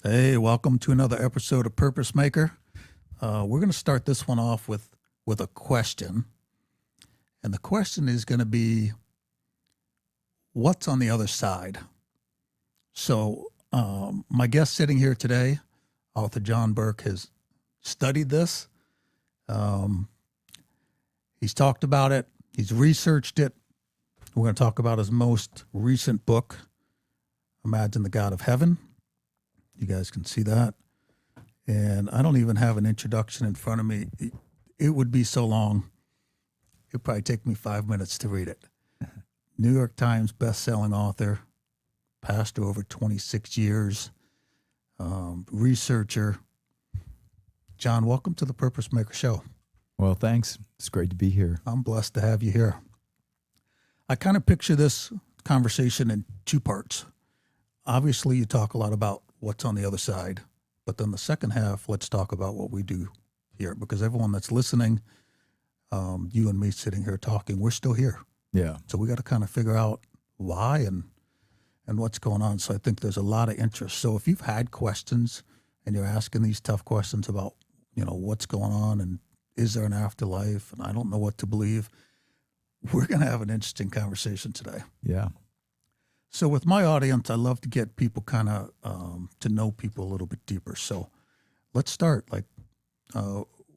Hey, welcome to another episode of Purpose Maker. We're going to start this one off with a question. And the question is going to be, what's on the other side? So my guest sitting here today, author John Burke, has studied this. He's talked about it. He's researched it. We're going to talk about his most recent book, Imagine the God of Heaven. You guys can see that. And I don't even have an introduction in front of me. It would be so long. It'd probably take me 5 minutes to read it. New York Times best-selling author, pastor over 26 years, researcher. John, welcome to the Purpose Maker Show. Well, thanks. It's great to be here. I'm blessed to have you here. I kind of picture this conversation in two parts. Obviously, you talk a lot about what's on the other side, but then the second half, let's talk about what we do here, because everyone that's listening, you and me sitting here talking, we're still here. Yeah. So we got to kind of figure out why and what's going on. So I think there's a lot of interest. So if you've had questions and you're asking these tough questions about, what's going on and is there an afterlife and I don't know what to believe, we're going to have an interesting conversation today. Yeah. So with my audience, I love to get people kind of to know people a little bit deeper. So let's start.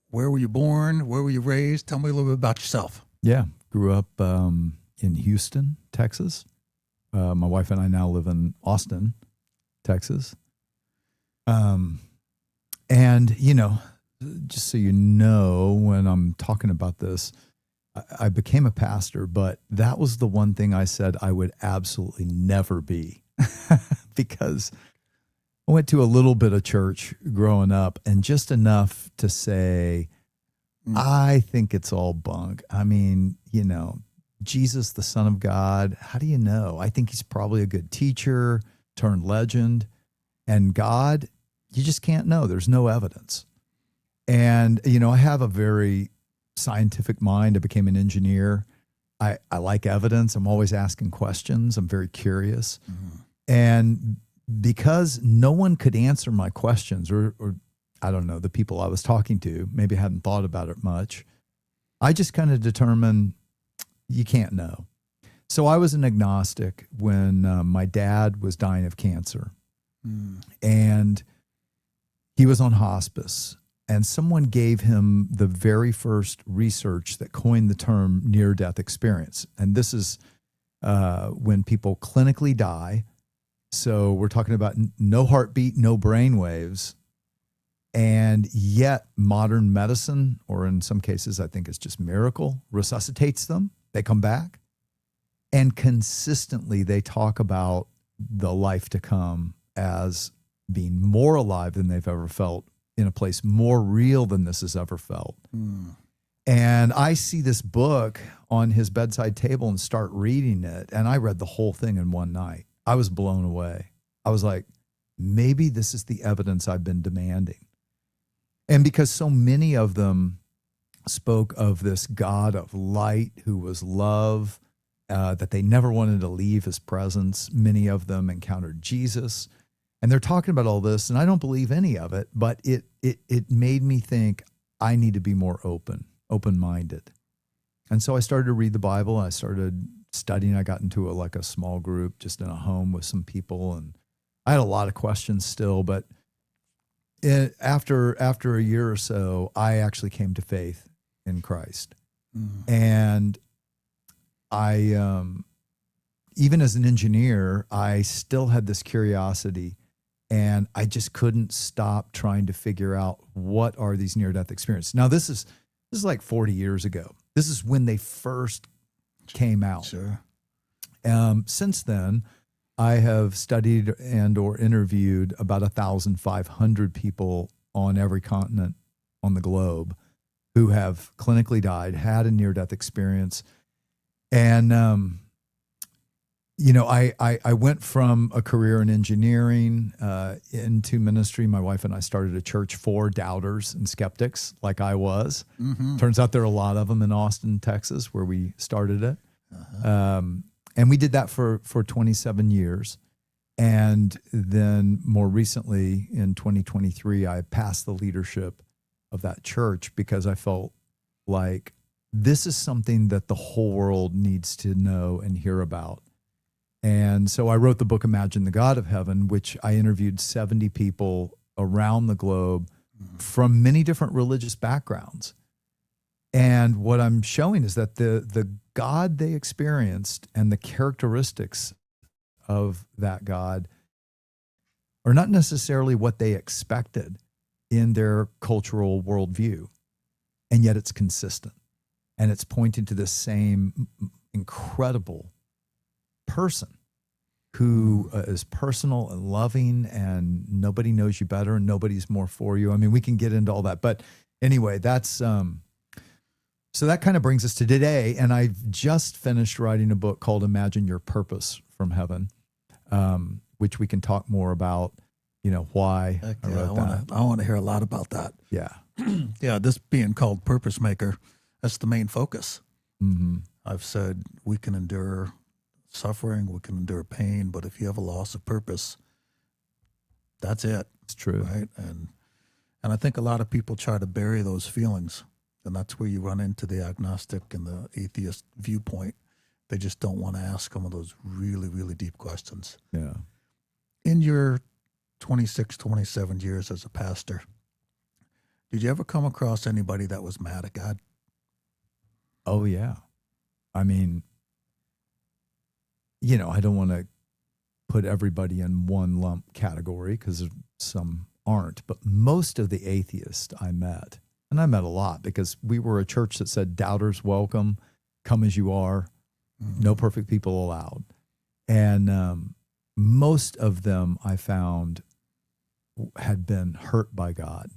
Where were you born? Where were you raised? Tell me a little bit about yourself. Yeah. Grew up in Houston, Texas. My wife and I now live in Austin, Texas. And, just so you know, when I'm talking about this, I became a pastor, but that was the one thing I said I would absolutely never be because I went to a little bit of church growing up and just enough to say, I think it's all bunk. I mean, Jesus, the Son of God, how do you know? I think he's probably a good teacher turned legend, and God, you just can't know. There's no evidence. And, I have a very scientific mind. I became an engineer. I like evidence. I'm always asking questions. I'm very curious. Mm-hmm. And because no one could answer my questions, or I don't know, the people I was talking to maybe hadn't thought about it much, I just kind of determined you can't know. So I was an agnostic when my dad was dying of cancer. And he was on hospice. And someone gave him the very first research that coined the term near-death experience. And this is when people clinically die. So we're talking about no heartbeat, no brain waves. And yet modern medicine, or in some cases, I think it's just miracle, resuscitates them. They come back. And consistently, they talk about the life to come as being more alive than they've ever felt, in a place more real than this has ever felt. And I see this book on his bedside table and start reading it. And I read the whole thing in one night. I was blown away. I was like, maybe this is the evidence I've been demanding. And because so many of them spoke of this God of light who was love, that they never wanted to leave his presence. Many of them encountered Jesus. And they're talking about all this, and I don't believe any of it, but it made me think I need to be more open-minded. And so I started to read the Bible. I started studying. I got into a small group just in a home with some people, and I had a lot of questions still. But after a year or so, I actually came to faith in Christ. And I, even as an engineer, I still had this curiosity. And I just couldn't stop trying to figure out what are these near-death experiences. Now, this is like 40 years ago. This is when they first came out. Sure. Since then, I have studied and or interviewed about 1,500 people on every continent on the globe who have clinically died, had a near-death experience. And I went from a career in engineering into ministry. My wife and I started a church for doubters and skeptics like I was. Mm-hmm. Turns out there are a lot of them in Austin, Texas, where we started it. And we did that for 27 years. And then more recently in 2023, I passed the leadership of that church because I felt like this is something that the whole world needs to know and hear about. And so I wrote the book, Imagine the God of Heaven, which I interviewed 70 people around the globe from many different religious backgrounds. And what I'm showing is that the God they experienced and the characteristics of that God are not necessarily what they expected in their cultural worldview. And yet it's consistent. And it's pointing to the same incredible person who is personal and loving, and nobody knows you better and nobody's more for you. I mean, we can get into all that. But anyway, that's so that kind of brings us to today. And I've just finished writing a book called Imagine Your Purpose from Heaven, which we can talk more about, why I wrote that. I want to hear a lot about that. Yeah. Yeah, this being called Purpose Maker, that's the main focus. Mm-hmm. I've said we can endure suffering, we can endure pain, but if you have a loss of purpose, that's it. It's true. Right? And I think a lot of people try to bury those feelings, and that's where you run into the agnostic and the atheist viewpoint. They just don't want to ask some of those really, really deep questions. Yeah. In your 26, 27 years as a pastor, did you ever come across anybody that was mad at God? Oh, yeah. I mean, I don't want to put everybody in one lump category because some aren't, but most of the atheists I met, and I met a lot because we were a church that said doubters welcome, come as you are, no perfect people allowed. And most of them I found had been hurt by God.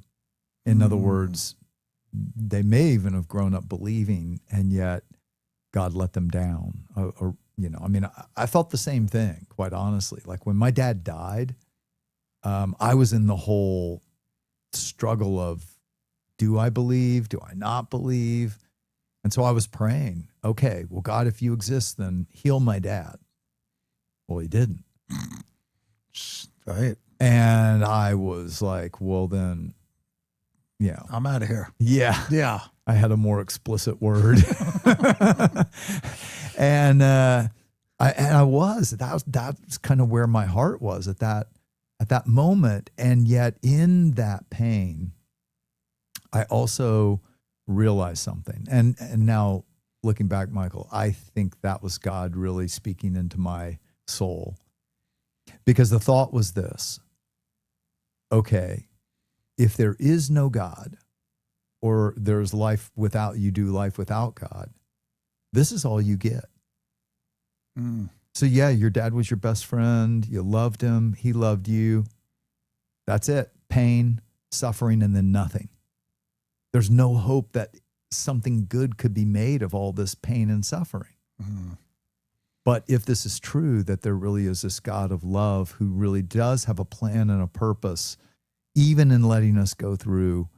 In other words, they may even have grown up believing, and yet God let them down. I felt the same thing, quite honestly. Like when my dad died, I was in the whole struggle of, do I believe? Do I not believe? And so I was praying, okay, well, God, if you exist, then heal my dad. Well, he didn't. Right. And I was like, well, then, I'm out of here. Yeah. Yeah. I had a more explicit word. And I was, that's kind of where my heart was at that moment. And yet in that pain, I also realized something. And now looking back, Michael, I think that was God really speaking into my soul, because the thought was this: okay, if there is no God, or there's life without, you do life without God, this is all you get. So yeah, your dad was your best friend. You loved him. He loved you. That's it. Pain, suffering, and then nothing. There's no hope that something good could be made of all this pain and suffering. But if this is true, that there really is this God of love who really does have a plan and a purpose, even in letting us go through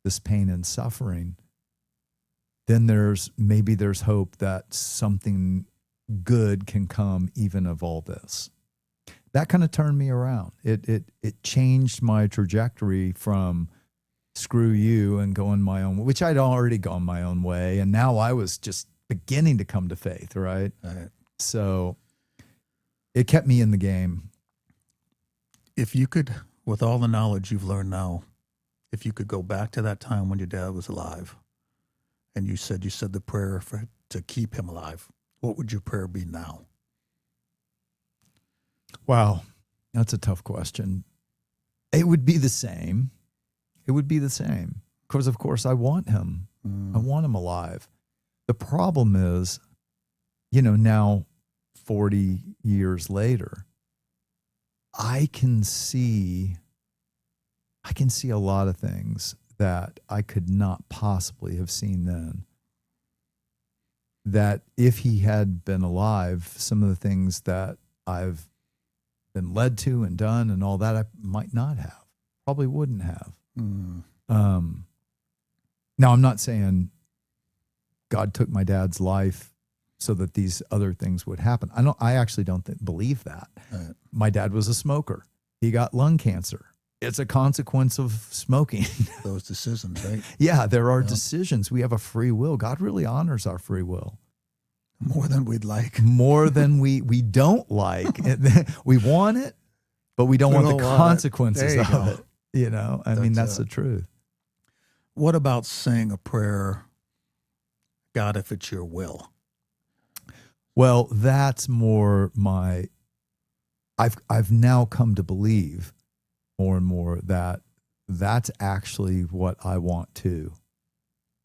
this pain and suffering, then there's hope that something good can come even of all this. That kind of turned me around. It changed my trajectory from screw you and going my own way, which I'd already gone my own way, and now I was just beginning to come to faith, right? So it kept me in the game. If you could, with all the knowledge you've learned now, if you could go back to that time when your dad was alive, and you said the prayer to keep him alive, what would your prayer be now? Wow, that's a tough question. It would be the same. It would be the same. Because, of course, I want him. I want him alive. The problem is, now 40 years later, I can see a lot of things that I could not possibly have seen then. That if he had been alive, some of the things that I've been led to and done and all that, I might not have, probably wouldn't have. Now, I'm not saying God took my dad's life so that these other things would happen. I actually don't believe that. Right. My dad was a smoker. He got lung cancer. It's a consequence of smoking. Those decisions, right? Yeah, there are decisions. We have a free will. God really honors our free will. More than we'd like. More than we don't like. We want it, but we don't want the consequences of it. You know, I mean, that's the truth. What about saying a prayer, God, if it's your will? Well, that's more I've now come to believe more and more that that's actually what I want too.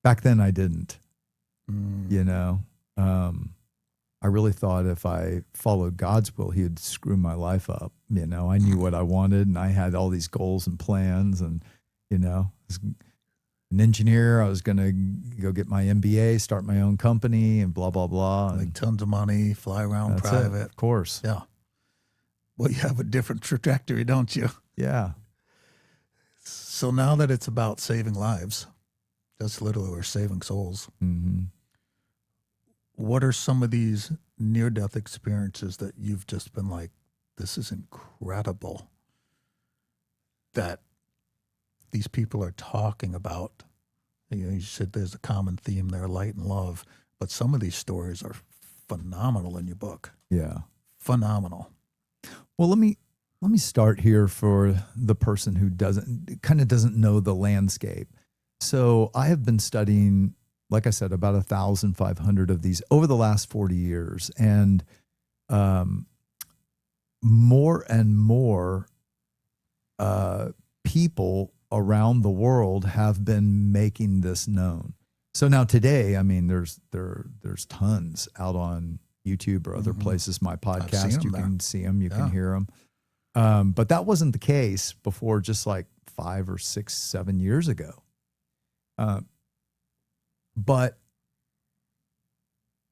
Back then I didn't, you know. I really thought if I followed God's will, he'd screw my life up. You know, I knew what I wanted and I had all these goals and plans and, you know, as an engineer, I was going to go get my MBA, start my own company and blah, blah, blah. Make tons of money, fly around private. Of course. Yeah. Well, you have a different trajectory, don't you? Yeah. So now that it's about saving lives, that's literally we're saving souls. Mm-hmm. What are some of these near-death experiences that you've just been like, this is incredible that these people are talking about? You know, you said there's a common theme there, light and love, but some of these stories are phenomenal in your book. Yeah. Phenomenal. Well, let me start here for the person who doesn't know the landscape. So I have been studying, like I said, about 1,500 of these over the last 40 years. And more and more people around the world have been making this known. So now today, I mean, there's tons out on YouTube or other places. My podcast, you can see them, you can hear them. But that wasn't the case before, just like 5 or 6, 7 years ago. But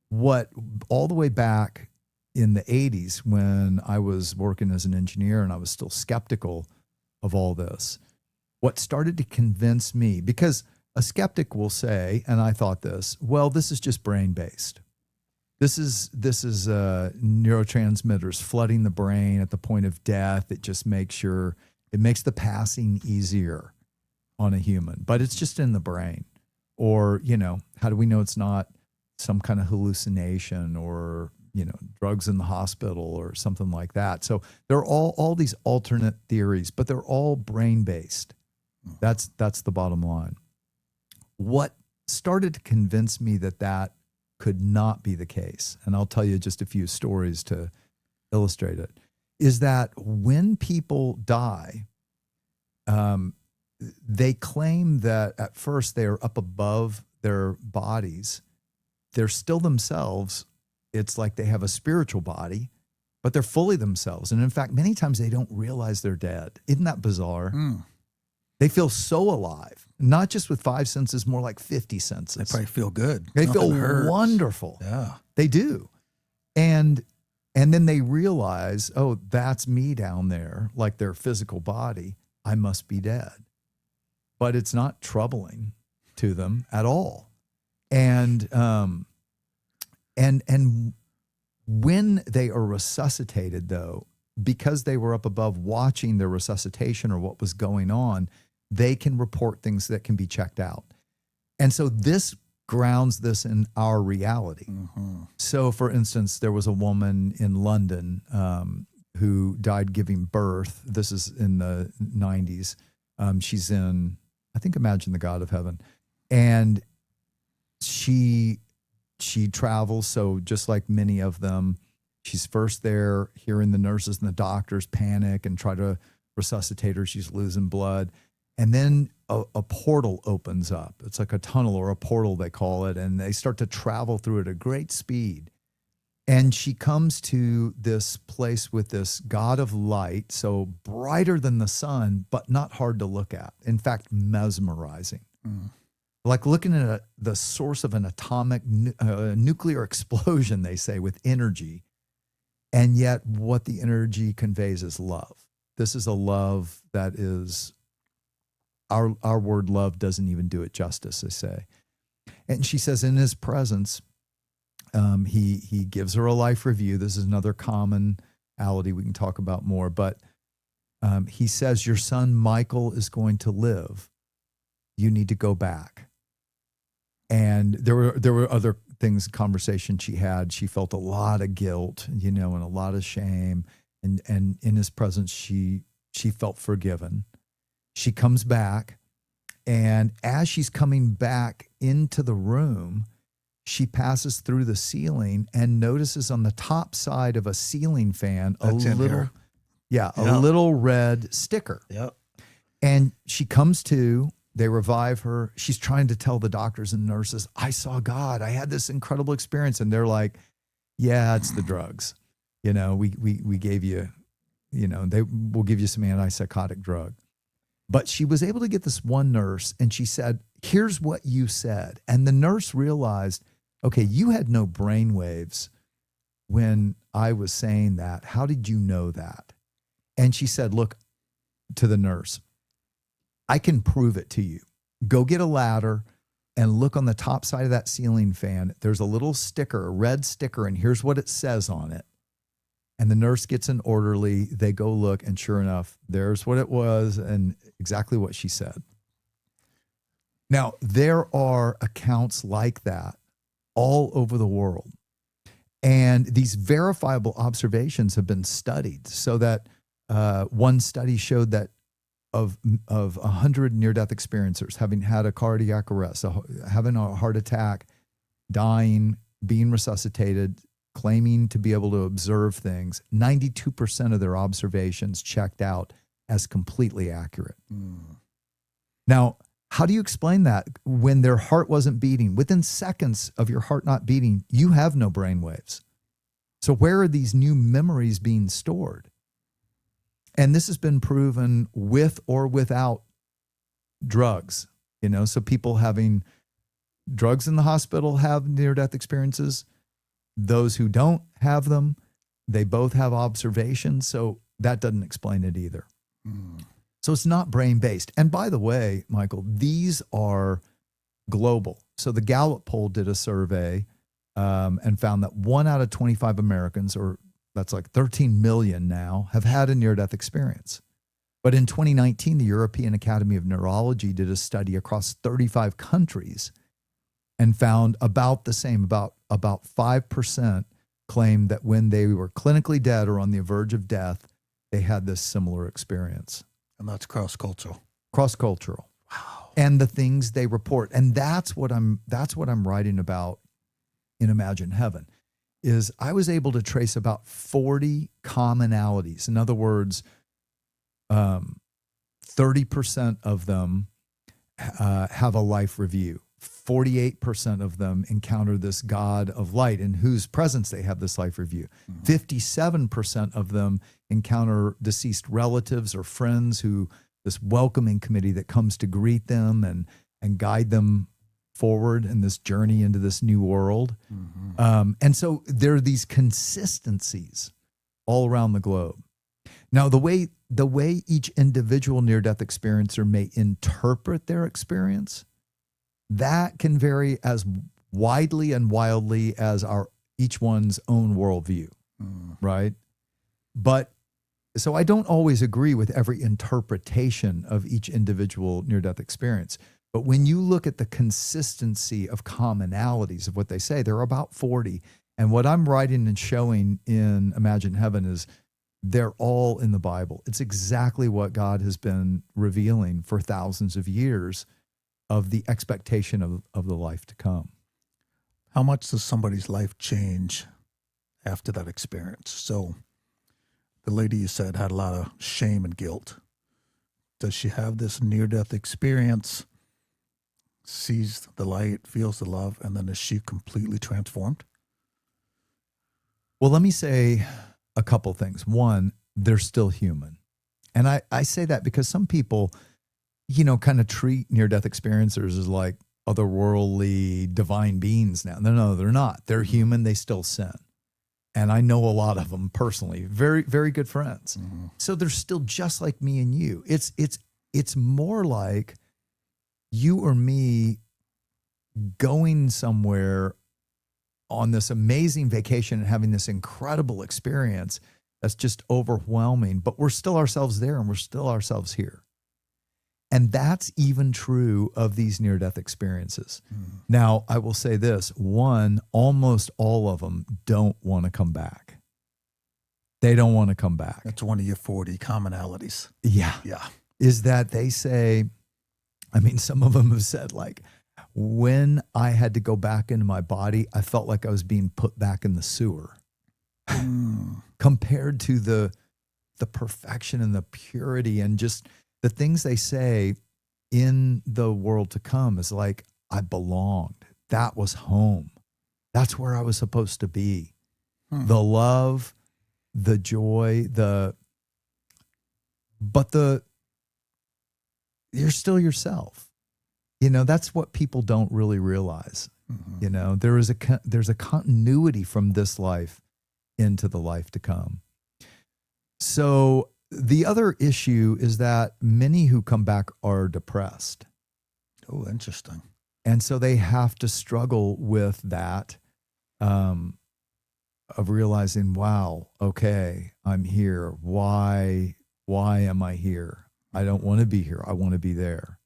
what all the way back in the 80s when I was working as an engineer and I was still skeptical of all this, what started to convince me, because a skeptic will say, and I thought this, well, this is just brain-based. This is neurotransmitters flooding the brain at the point of death. It just makes the passing easier on a human, but it's just in the brain. Or, you know, how do we know it's not some kind of hallucination or, you know, drugs in the hospital or something like that? So there are all these alternate theories, but they're all brain-based. That's the bottom line. What started to convince me that could not be the case, and I'll tell you just a few stories to illustrate it, is that when people die, they claim that at first they are up above their bodies. They're still themselves. It's like they have a spiritual body, but they're fully themselves. And in fact, many times they don't realize they're dead. Isn't that bizarre? They feel so alive, not just with 5 senses, more like 50 senses. They probably feel good. They Nothing feel hurts. wonderful. Yeah. They do. And then they realize, oh, that's me down there, like their physical body. I must be dead. But it's not troubling to them at all. And when they are resuscitated, though, because they were up above watching their resuscitation or what was going on, they can report things that can be checked out. And so this grounds this in our reality. Mm-hmm. So, for instance, there was a woman in London who died giving birth. This is in the 90s. She's in, I think, Imagine the God of Heaven. And she travels, so just like many of them, she's first there hearing the nurses and the doctors panic and try to resuscitate her. She's losing blood. And then a portal opens up. It's like a tunnel or a portal, they call it, and they start to travel through it at great speed. And she comes to this place with this God of light, so brighter than the sun, but not hard to look at. In fact, mesmerizing. Like looking at the source of an atomic nuclear explosion, they say, with energy. And yet what the energy conveys is love. This is a love that is, our word love doesn't even do it justice, they say. And she says in his presence, He gives her a life review. This is another commonality we can talk about more, but he says, your son Michael is going to live. You need to go back. And there were other things, conversation she had. She felt a lot of guilt, and a lot of shame. And in his presence, she felt forgiven. She comes back, and as she's coming back into the room, she passes through the ceiling and notices on the top side of a ceiling fan a little red sticker. Yep. And she comes to, they revive her. She's trying to tell the doctors and nurses, I saw God. I had this incredible experience. And they're like, yeah, it's the drugs. We gave you, they will give you some antipsychotic drug. But she was able to get this one nurse, and she said, here's what you said. And the nurse realized, okay, you had no brain waves when I was saying that. How did you know that? And she said, look, to the nurse, I can prove it to you. Go get a ladder and look on the top side of that ceiling fan. There's a little sticker, a red sticker, and here's what it says on it. And the nurse gets an orderly. They go look, and sure enough, there's what it was and exactly what she said. Now, there are accounts like that all over the world. And these verifiable observations have been studied, so that one study showed that of 100 near-death experiencers having had a cardiac arrest, having a heart attack, dying, being resuscitated, claiming to be able to observe things, 92% of their observations checked out as completely accurate. Now, how do you explain that when their heart wasn't beating? Within seconds of your heart not beating, you have no brain waves. So where are these new memories being stored? And this has been proven with or without drugs. So people having drugs in the hospital have near-death experiences. Those who don't have them, they both have observations. So that doesn't explain it either. So it's not brain-based. And by the way, Michael, these are global. So the Gallup poll did a survey and found that 1 out of 25 Americans, or that's like 13 million now, have had a near-death experience. But in 2019, the European Academy of Neurology did a study across 35 countries and found about the same, about 5% claimed that when they were clinically dead or on the verge of death, they had this similar experience. And that's cross-cultural. Cross-cultural. Wow. And the things they report. And that's what I'm writing about in Imagine Heaven, is I was able to trace about 40 commonalities. In other words, 30% of them have a life review. 48% of them encounter this God of light in whose presence they have this life review. 57% of them encounter deceased relatives or friends who, this welcoming committee that comes to greet them and guide them forward in this journey into this new world. And so there are these consistencies all around the globe. Now, the way each individual near-death experiencer may interpret their experience, that can vary as widely and wildly as each one's own worldview, right? But so I don't always agree with every interpretation of each individual near-death experience. But when you look at the consistency of commonalities of what they say, there are about 40. And what I'm writing and showing in Imagine Heaven is they're all in the Bible. It's exactly what God has been revealing for thousands of years of the expectation of the life to come. How much does somebody's life change after that experience? So the lady you said had a lot of shame and guilt. Does she have this near-death experience, sees the light, feels the love, and then is she completely transformed? Well, let me say a couple things. One, they're still human. And I say that because some people, kind of treat near-death experiencers as like otherworldly divine beings now. No, they're not. They're human. They still sin. And I know a lot of them personally, very, very good friends. So they're still just like me and you. It's more like you or me going somewhere on this amazing vacation and having this incredible experience that's just overwhelming, but we're still ourselves there and we're still ourselves here. And that's even true of these near-death experiences. Now, I will say this, one, almost all of them don't want to come back. They don't want to come back. That's one of your 40 commonalities. Yeah. Yeah. Is that they say, I mean, some of them have said, like, when I had to go back into my body, I felt like I was being put back in the sewer. Compared to the perfection and the purity and just the things they say in the world to come is like, I belonged. That was home. That's where I was supposed to be. The love, the joy, you're still yourself. You know, that's what people don't really realize. You know, there's a continuity from this life into the life to come. So the other issue is that many who come back are depressed. Oh, interesting. And so they have to struggle with that, of realizing, wow, okay, I'm here. Why am I here? I don't want to be here. I want to be there.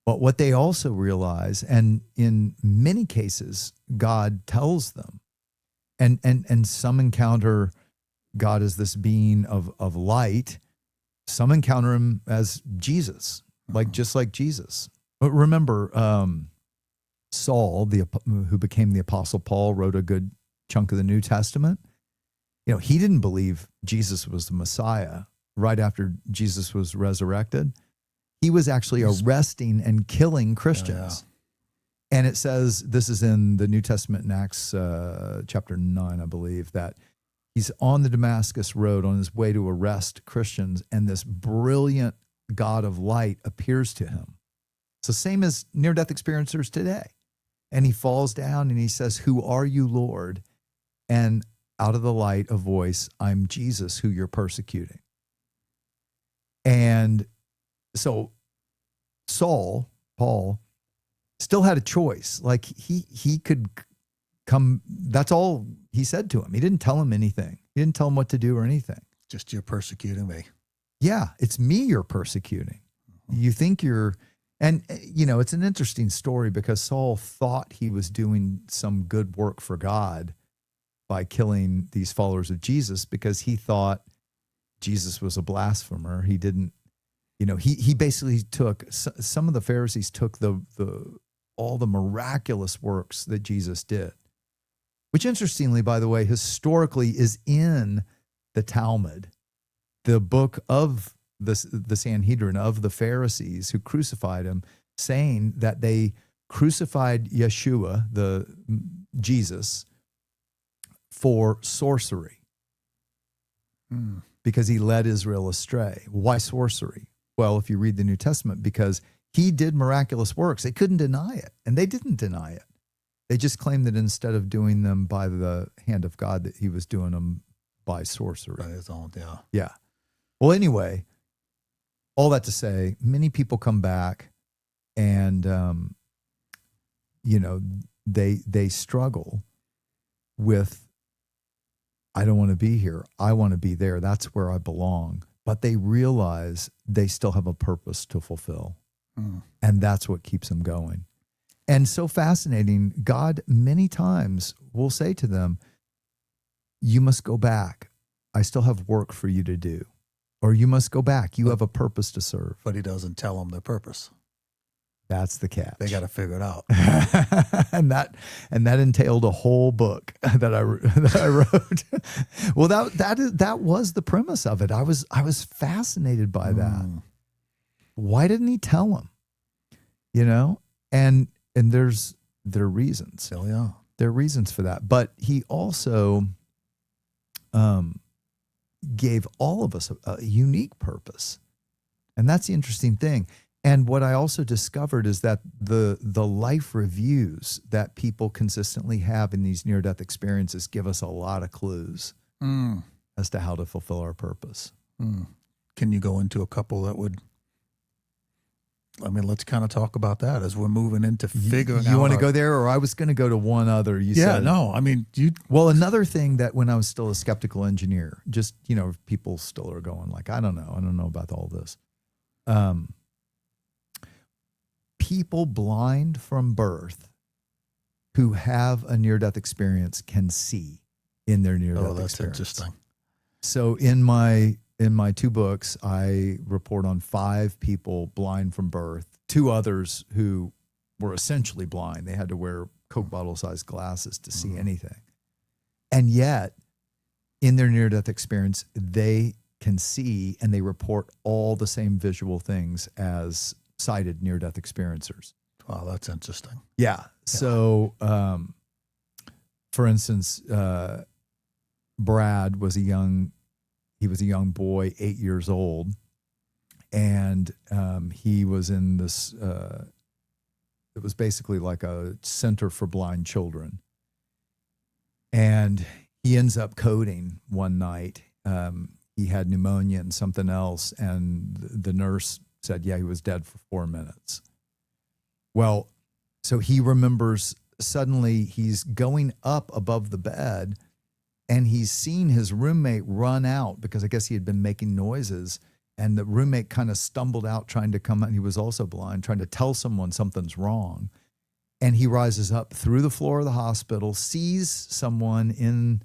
But what they also realize, and in many cases, God tells them, and some encounter God as this being of light. Some encounter him as Jesus, just like Jesus. But remember, Saul, who became the Apostle Paul, wrote a good chunk of the New Testament. You know, he didn't believe Jesus was the Messiah right after Jesus was resurrected. He was actually arresting and killing Christians. Yeah. And it says, this is in the New Testament in Acts chapter 9, I believe, that he's on the Damascus road on his way to arrest Christians, and this brilliant God of light appears to him. So same as near-death experiencers today. And he falls down and he says, "Who are you, Lord?" And out of the light, a voice, "I'm Jesus, who you're persecuting." And so Paul, still had a choice. Like he could come, that's all he said to him. He didn't tell him anything. He didn't tell him what to do or anything. Just, you're persecuting me. Yeah, it's me you're persecuting. You think and you know, it's an interesting story because Saul thought he was doing some good work for God by killing these followers of Jesus because he thought Jesus was a blasphemer. He didn't, you know, he basically took, some of the Pharisees took all the miraculous works that Jesus did, which interestingly, by the way, historically is in the Talmud, the book of the Sanhedrin of the Pharisees who crucified him, saying that they crucified Yeshua, Jesus, for sorcery because he led Israel astray. Why sorcery? Well, if you read the New Testament, because he did miraculous works. They couldn't deny it, and they didn't deny it. They just claimed that instead of doing them by the hand of God, that he was doing them by sorcery. By his own, yeah. Yeah. Well, anyway, all that to say, many people come back and, you know, they struggle with, I don't want to be here. I want to be there. That's where I belong. But they realize they still have a purpose to fulfill. And that's what keeps them going. And so fascinating, God many times will say to them, you must go back. I still have work for you to do. Or you must go back. You have a purpose to serve. But he doesn't tell them their purpose. That's the catch. They got to figure it out. and that entailed a whole book that I wrote. Well, that was the premise of it. I was fascinated by that. Why didn't he tell them? You know, and there are reasons. Oh, yeah. There are reasons for that. But he also gave all of us a unique purpose. And that's the interesting thing. And what I also discovered is that the life reviews that people consistently have in these near-death experiences give us a lot of clues as to how to fulfill our purpose. Can you go into a couple that would I mean, let's kind of talk about that as we're moving into figuring out. You want to go there, or I was going to go to one other. You Yeah, said, no, I mean, Well, another thing that when I was still a skeptical engineer, just, people still are going like, I don't know about all this. People blind from birth who have a near-death experience can see in their near-death that's experience. interesting. So in my 2 books, I report on 5 people blind from birth, 2 others who were essentially blind. They had to wear Coke bottle-sized glasses to see anything. And yet, in their near-death experience, they can see and they report all the same visual things as sighted near-death experiencers. Wow, that's interesting. Yeah. So, for instance, Brad was a young boy, 8 years old, and he was in this. It was basically like a center for blind children, and he ends up coding one night. He had pneumonia and something else, and the nurse said, "Yeah, he was dead for 4 minutes." Well, so he remembers suddenly he's going up above the bed and he's seen his roommate run out because I guess he had been making noises, and the roommate kind of stumbled out trying to come out. He was also blind, trying to tell someone something's wrong. And he rises up through the floor of the hospital, sees someone in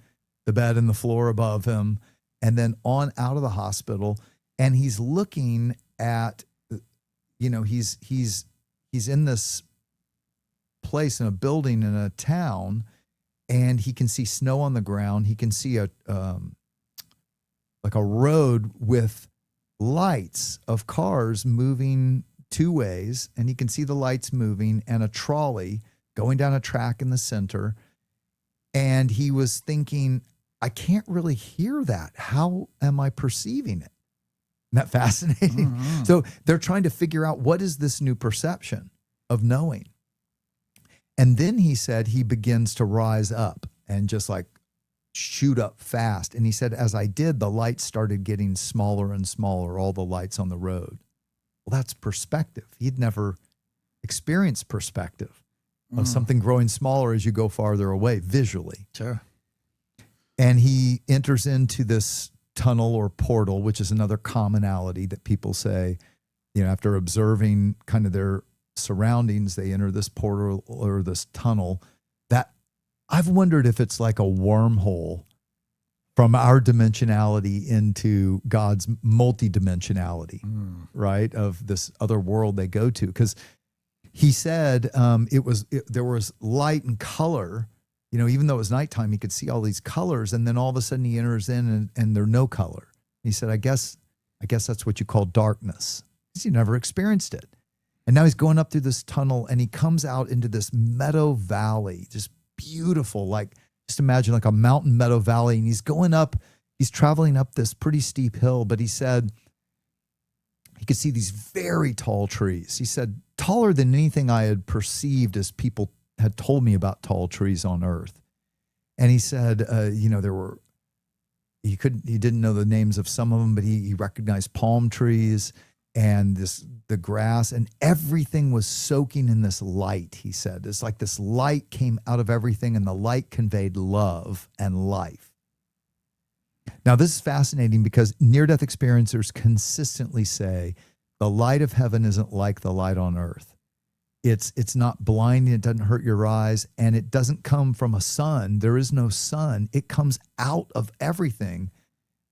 the bed and the floor above him, and then on out of the hospital. And he's looking at, he's in this place in a building in a town, and he can see snow on the ground. He can see a road with lights of cars moving 2 ways, and he can see the lights moving and a trolley going down a track in the center. And he was thinking, I can't really hear that. How am I perceiving it? Isn't that fascinating? Mm-hmm. So they're trying to figure out, what is this new perception of knowing? And then he said he begins to rise up and just like shoot up fast. And he said, as I did, the lights started getting smaller and smaller, all the lights on the road. Well, that's perspective. He'd never experienced perspective of something growing smaller as you go farther away visually. Sure. And he enters into this tunnel or portal, which is another commonality that people say, after observing kind of their surroundings, they enter this portal or this tunnel that I've wondered if it's like a wormhole from our dimensionality into God's multidimensionality, right? Of this other world they go to. Because he said there was light and color, even though it was nighttime, he could see all these colors, and then all of a sudden he enters in and there's no color. He said, I guess that's what you call darkness, because he never experienced it. And now he's going up through this tunnel, and he comes out into this meadow valley, just beautiful, just imagine like a mountain meadow valley. And he's going up, he's traveling up this pretty steep hill, but he said he could see these very tall trees. He said, taller than anything I had perceived as people had told me about tall trees on earth. And he said, he didn't know the names of some of them, but he recognized palm trees and the grass, and everything was soaking in this light. He said, it's like this light came out of everything, and the light conveyed love and life. Now, this is fascinating because near-death experiencers consistently say the light of heaven isn't like the light on earth. It's not blinding, it doesn't hurt your eyes, and it doesn't come from a sun. There is no sun. It comes out of everything,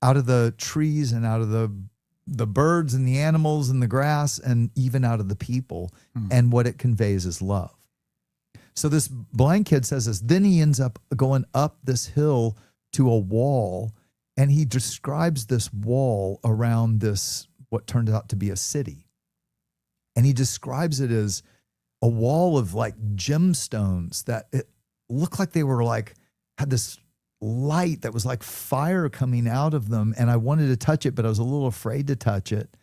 out of the trees and out of the birds and the animals and the grass, and even out of the people. And what it conveys is love. So this blind kid says this. Then he ends up going up this hill to a wall, and he describes this wall around this, what turned out to be a city. And he describes it as a wall of like gemstones that it looked like they were had this light that was like fire coming out of them. And I wanted to touch it, but I was a little afraid to touch it.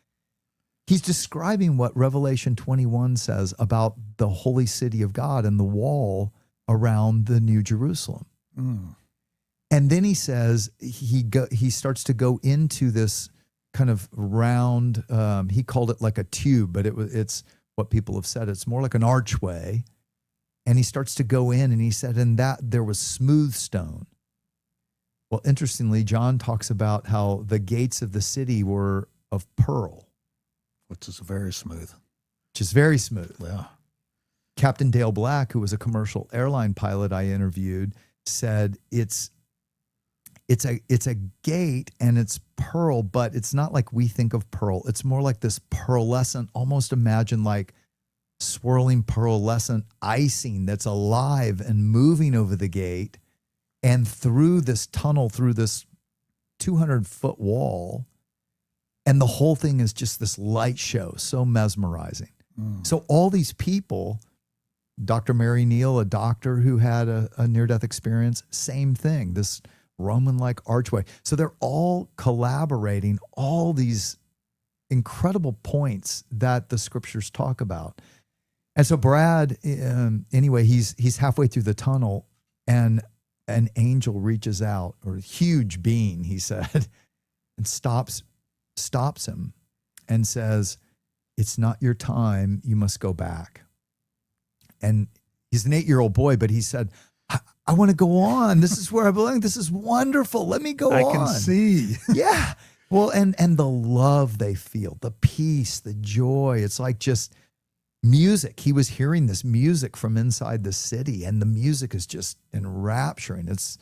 He's describing what Revelation 21 says about the holy city of God and the wall around the New Jerusalem. And then he says he starts to go into this kind of round, he called it like a tube, but it's what people have said. It's more like an archway. And he starts to go in, and he said, and that there was smooth stone. Well, interestingly, John talks about how the gates of the city were of pearl, which is very smooth. which is very smooth. Yeah. Captain Dale Black, who was a commercial airline pilot I interviewed, said it's a gate and it's pearl, but it's not like we think of pearl. It's more like this pearlescent, almost imagine like swirling pearlescent icing that's alive and moving over the gate and through this tunnel, through this 200-foot wall. And the whole thing is just this light show, so mesmerizing. So all these people, Dr. Mary Neal, a doctor who had a near-death experience, same thing, this Roman-like archway. So they're all collaborating all these incredible points that the scriptures talk about. And so Brad, anyway, he's halfway through the tunnel, and an angel reaches out, or a huge being, he said, and stops him and says, "It's not your time. You must go back." And he's an 8-year-old boy, but he said, I want to go on. This is where I belong. This is wonderful. Let me go on. I can see. Yeah. Well, and the love they feel, the peace, the joy. It's like just music. He was hearing this music from inside the city, and the music is just enrapturing. It's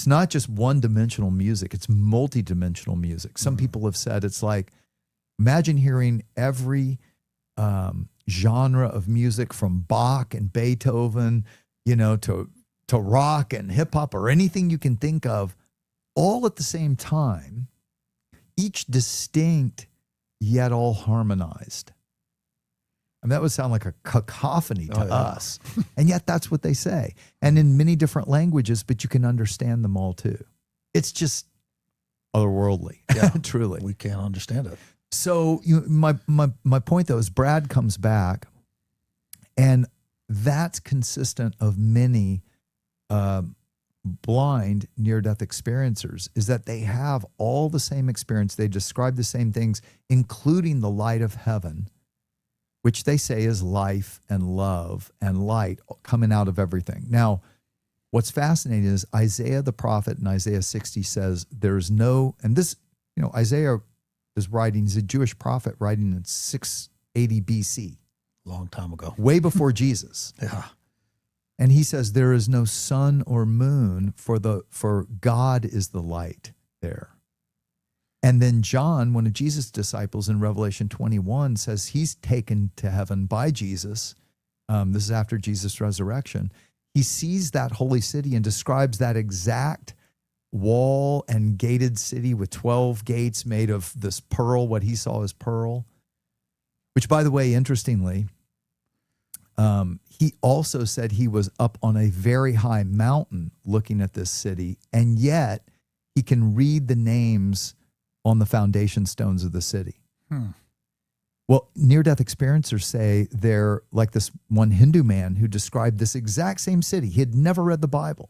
not just one-dimensional music. It's multi-dimensional music. Some people have said it's like, imagine hearing every genre of music from Bach and Beethoven, to rock and hip hop or anything you can think of, all at the same time, each distinct yet all harmonized. And that would sound like a cacophony to us. And yet that's what they say. And in many different languages, but you can understand them all too. It's just otherworldly. Yeah, truly. We can't understand it. So my point though is Brad comes back, and that's consistent of many blind near-death experiencers, is that they have all the same experience. They describe the same things, including the light of heaven, which they say is life and love and light coming out of everything. Now, what's fascinating is Isaiah the prophet in Isaiah 60 says there's no, and this, Isaiah is writing, he's a Jewish prophet writing in 680 BC. Long time ago. Way before Jesus. Yeah. And he says there is no sun or moon, for God is the light there. And then John, one of Jesus' disciples in Revelation 21, says he's taken to heaven by Jesus. This is after Jesus' resurrection. He sees that holy city and describes that exact wall and gated city with 12 gates made of this pearl, what he saw as pearl, which, by the way, interestingly, he also said he was up on a very high mountain looking at this city, and yet he can read the names on the foundation stones of the city. Well, near-death experiencers say they're like this one Hindu man who described this exact same city. He had never read the Bible,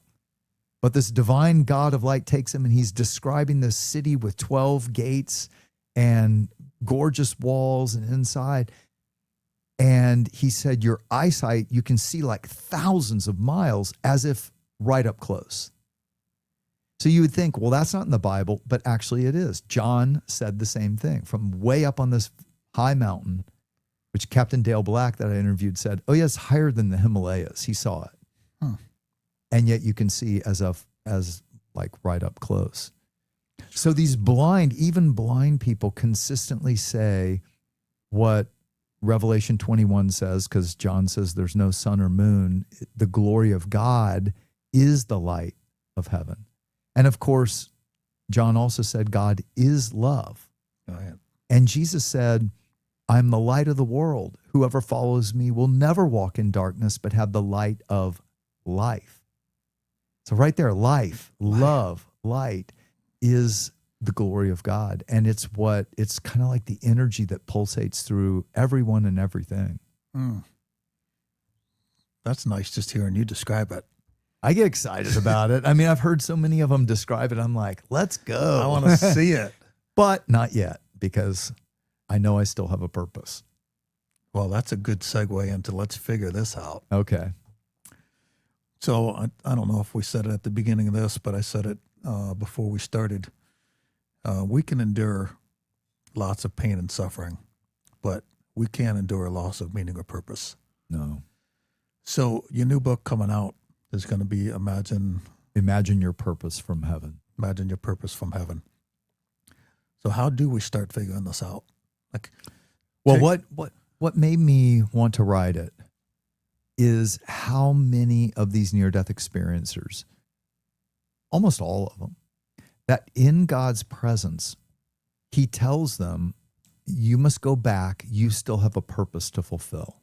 but this divine God of light takes him, and he's describing this city with 12 gates and gorgeous walls and inside. And he said, your eyesight, you can see like thousands of miles as if right up close. So you would think, well, that's not in the Bible, but actually it is. John said the same thing from way up on this high mountain, which Captain Dale Black that I interviewed said, oh, yeah, it's higher than the Himalayas. He saw it. And yet you can see as like right up close. So these even blind people consistently say what Revelation 21 says, because John says there's no sun or moon. The glory of God is the light of heaven. And of course, John also said God is love. And Jesus said, I'm the light of the world. Whoever follows me will never walk in darkness, but have the light of life. So right there, life, love, light is the glory of God. And it's kind of like the energy that pulsates through everyone and everything. That's nice just hearing you describe it. I get excited about it. I mean, I've heard so many of them describe it. I'm like, let's go. I want to see it. But not yet, because I know I still have a purpose. Well, that's a good segue into let's figure this out. Okay. So I don't know if we said it at the beginning of this, but I said it before we started. We can endure lots of pain and suffering, but we can't endure loss of meaning or purpose. No. So your new book coming out is going to be Imagine Your Purpose from Heaven. Imagine Your Purpose from Heaven. So how do we start figuring this out? Well, what made me want to write it is how many of these near-death experiencers, almost all of them, that in God's presence, he tells them, you must go back, you still have a purpose to fulfill.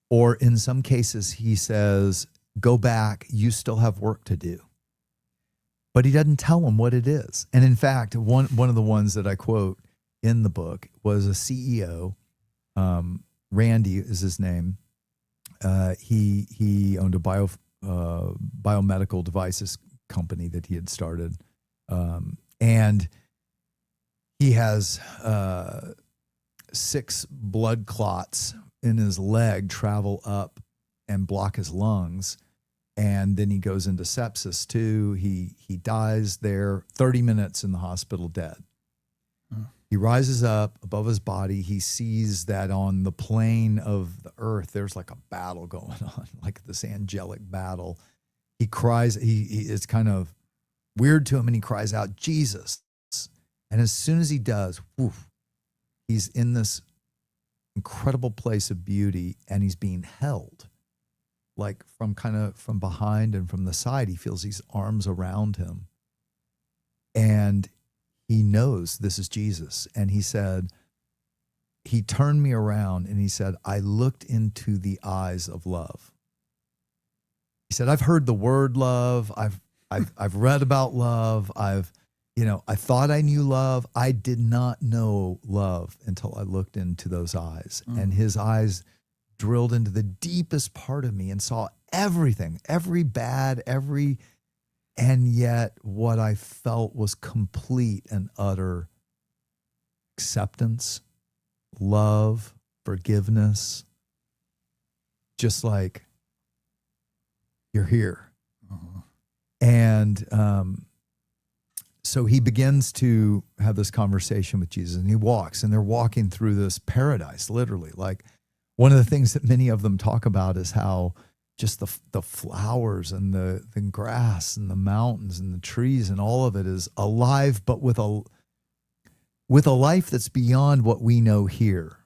Or in some cases, he says, go back, you still have work to do. But he doesn't tell them what it is. And in fact, one of the ones that I quote in the book was a CEO, Randy is his name. He owned a biomedical devices company that he had started. And he has 6 blood clots in his leg travel up and block his lungs. And then he goes into sepsis too. He dies there, 30 minutes in the hospital dead. He rises up above his body. He sees that on the plane of the earth, there's like a battle going on, like this angelic battle. He cries, it's kind of weird to him, and he cries out, Jesus. And as soon as he does, he's in this incredible place of beauty, and he's being held. Like from behind and from the side, he feels these arms around him. And he knows this is Jesus. And he said, he turned me around and he said, I looked into the eyes of love. He said, I've heard the word love. I've read about love. I thought I knew love. I did not know love until I looked into those eyes. And his eyes drilled into the deepest part of me and saw everything, every bad, and yet what I felt was complete and utter acceptance, love, forgiveness, just like you're here. And so he begins to have this conversation with Jesus, and he walks, and they're walking through this paradise, literally. Like, one of the things that many of them talk about is how just the flowers and the grass and the mountains and the trees and all of it is alive, but with a life that's beyond what we know here.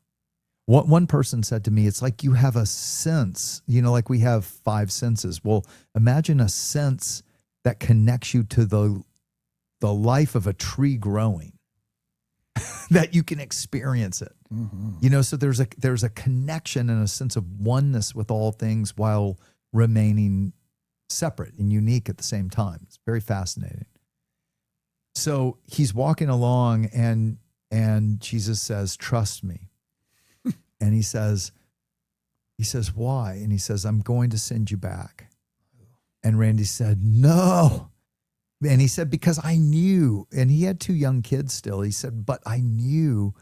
What one person said to me, it's like you have a sense, like we have 5 senses. Well, imagine a sense that connects you to the life of a tree growing. That you can experience it, so there's a connection and a sense of oneness with all things while remaining separate and unique at the same time. It's very fascinating. So he's walking along and Jesus says, trust me. And he says, why? And he says, I'm going to send you back. And Randy said, no. And he said, because I knew, and he had 2 young kids still. He said, but I knew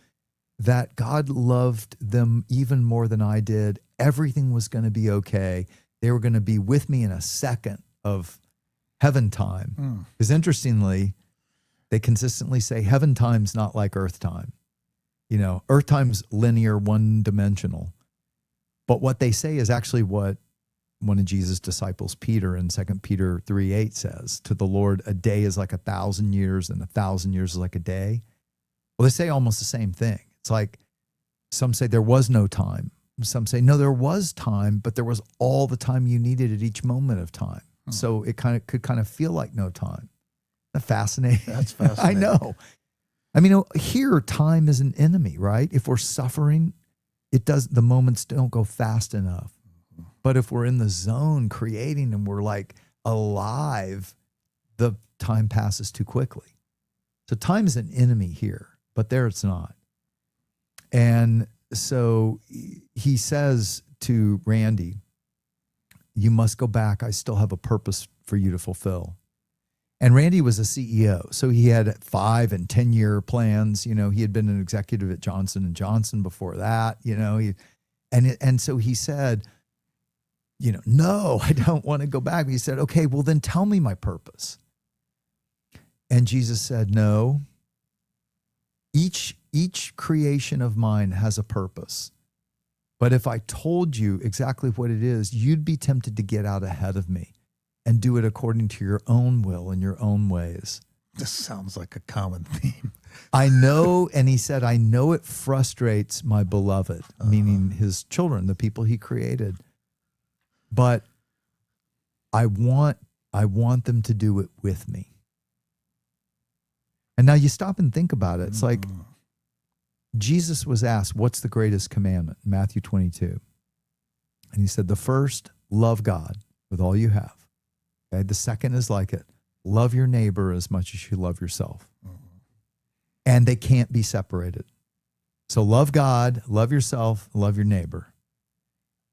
that God loved them even more than I did. Everything was going to be okay. They were going to be with me in a second of heaven time. Because interestingly, they consistently say heaven time's not like earth time. Earth time's linear, one-dimensional. But what they say is actually what one of Jesus' disciples, Peter, in 2 Peter 3:8 says, to the Lord, a day is like 1,000 years and 1,000 years is like a day. Well, they say almost the same thing. It's like some say there was no time. Some say, no, there was time, but there was all the time you needed at each moment of time. So it could feel like no time. Isn't that fascinating? That's fascinating. I know. I mean, here time is an enemy, right? If we're suffering, the moments don't go fast enough. But if we're in the zone creating and we're like alive, the time passes too quickly. So time is an enemy here, but there it's not. And so he says to Randy, you must go back. I still have a purpose for you to fulfill. And Randy was a CEO, so he had 5 and 10-year plans. You know, he had been an executive at Johnson and Johnson before that. You know, and so he said, you know, no, I don't want to go back. He said, okay, well then tell me my purpose. And Jesus said, no. Each creation of mine has a purpose. But if I told you exactly what it is, you'd be tempted to get out ahead of me and do it according to your own will and your own ways. This sounds like a common theme. I know, and he said, I know it frustrates my beloved, meaning his children, the people he created. But I want them to do it with me. And now you stop and think about it. It's like Jesus was asked, what's the greatest commandment? Matthew 22. And he said, the first, love God with all you have. Okay? The second is like it. Love your neighbor as much as you love yourself. And they can't be separated. So love God, love yourself, love your neighbor.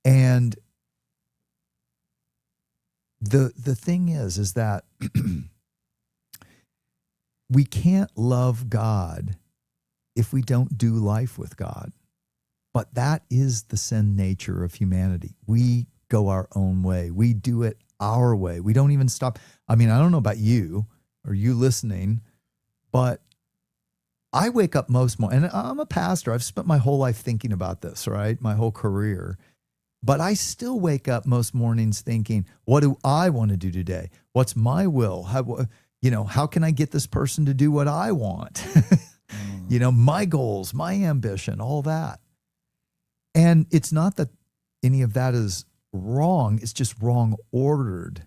And the thing is that we can't love God if we don't do life with God. But that is the sin nature of humanity. We go our own way. We do it our way. We don't even stop. I mean, I don't know about you or you listening, but I wake up most mornings, and I'm a pastor. I've spent my whole life thinking about this, right? My whole career. But I still wake up most mornings thinking, what do I want to do today? What's my will? How can I get this person to do what I want? My goals, my ambition, all that. And it's not that any of that is wrong. It's just wrong ordered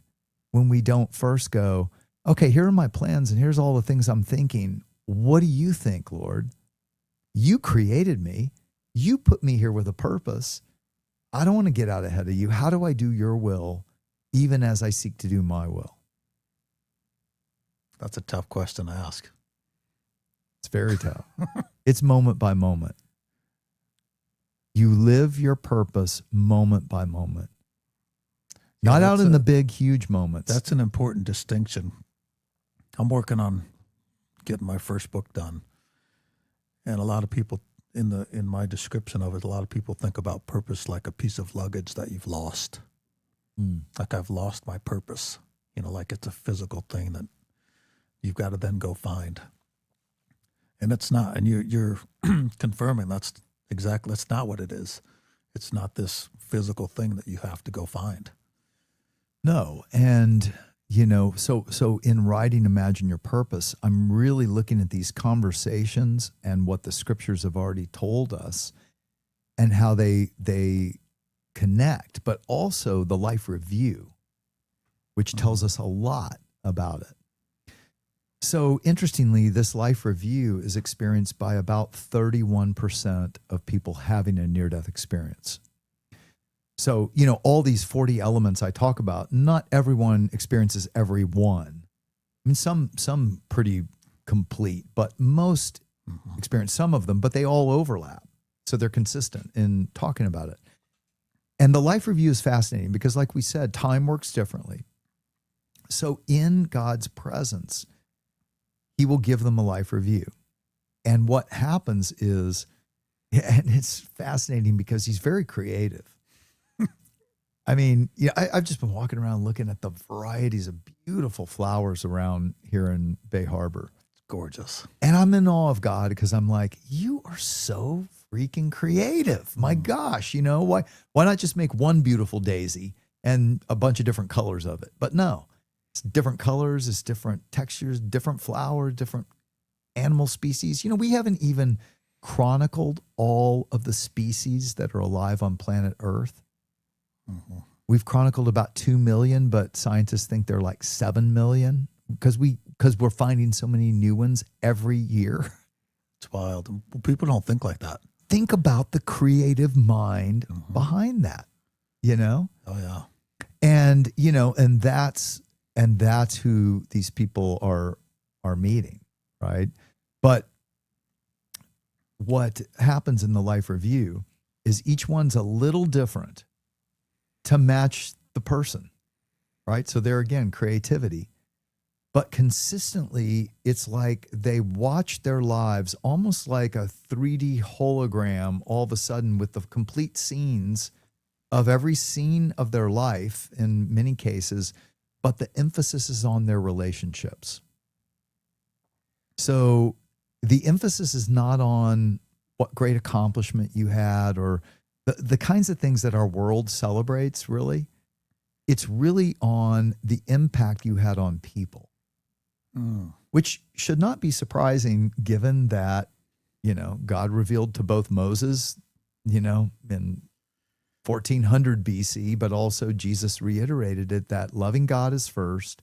when we don't first go, okay, here are my plans and here's all the things I'm thinking. What do you think, Lord? You created me. You put me here with a purpose. I don't want to get out ahead of you. How do I do your will even as I seek to do my will? That's a tough question to ask. It's very tough. It's moment by moment. You live your purpose moment by moment. Not out in the big, huge moments. That's an important distinction. I'm working on getting my first book done. And a lot of people in my description of it, a lot of people think about purpose like a piece of luggage that you've lost. Like I've lost my purpose, like it's a physical thing that you've got to then go find. And it's not, and you're confirming that's not what it is. It's not this physical thing that you have to go find. No. And, so in writing Imagine Your Purpose, I'm really looking at these conversations and what the scriptures have already told us and how they connect, but also the life review, which tells us a lot about it. So interestingly, this life review is experienced by about 31% of people having a near-death experience. So, all these 40 elements I talk about, not everyone experiences every one. I mean, some pretty complete, but most experience some of them, but they all overlap. So they're consistent in talking about it. And the life review is fascinating because, like we said, time works differently. So in God's presence, he will give them a life review. And what happens is, and it's fascinating because he's very creative. I mean, I've just been walking around looking at the varieties of beautiful flowers around here in Bay Harbor. It's gorgeous. And I'm in awe of God because I'm like, you are so freaking creative. My gosh, why not just make one beautiful daisy and a bunch of different colors of it? But no. It's different colors, it's different textures, different flowers, different animal species. We haven't even chronicled all of the species that are alive on planet Earth. We've chronicled about 2 million, but scientists think they're like 7 million because we're finding so many new ones every year. It's wild. People don't think like that. Think about the creative mind behind that, Oh, yeah. And, and that's who these people are meeting, right? But what happens in the life review is each one's a little different to match the person, right? So there again, creativity. But consistently, it's like they watch their lives almost like a 3D hologram all of a sudden with the complete scenes of every scene of their life in many cases, but the emphasis is on their relationships. So the emphasis is not on what great accomplishment you had or the kinds of things that our world celebrates, really. It's really on the impact you had on people, which should not be surprising given that, God revealed to both Moses, in 1400 BC, but also Jesus reiterated it that loving God is first,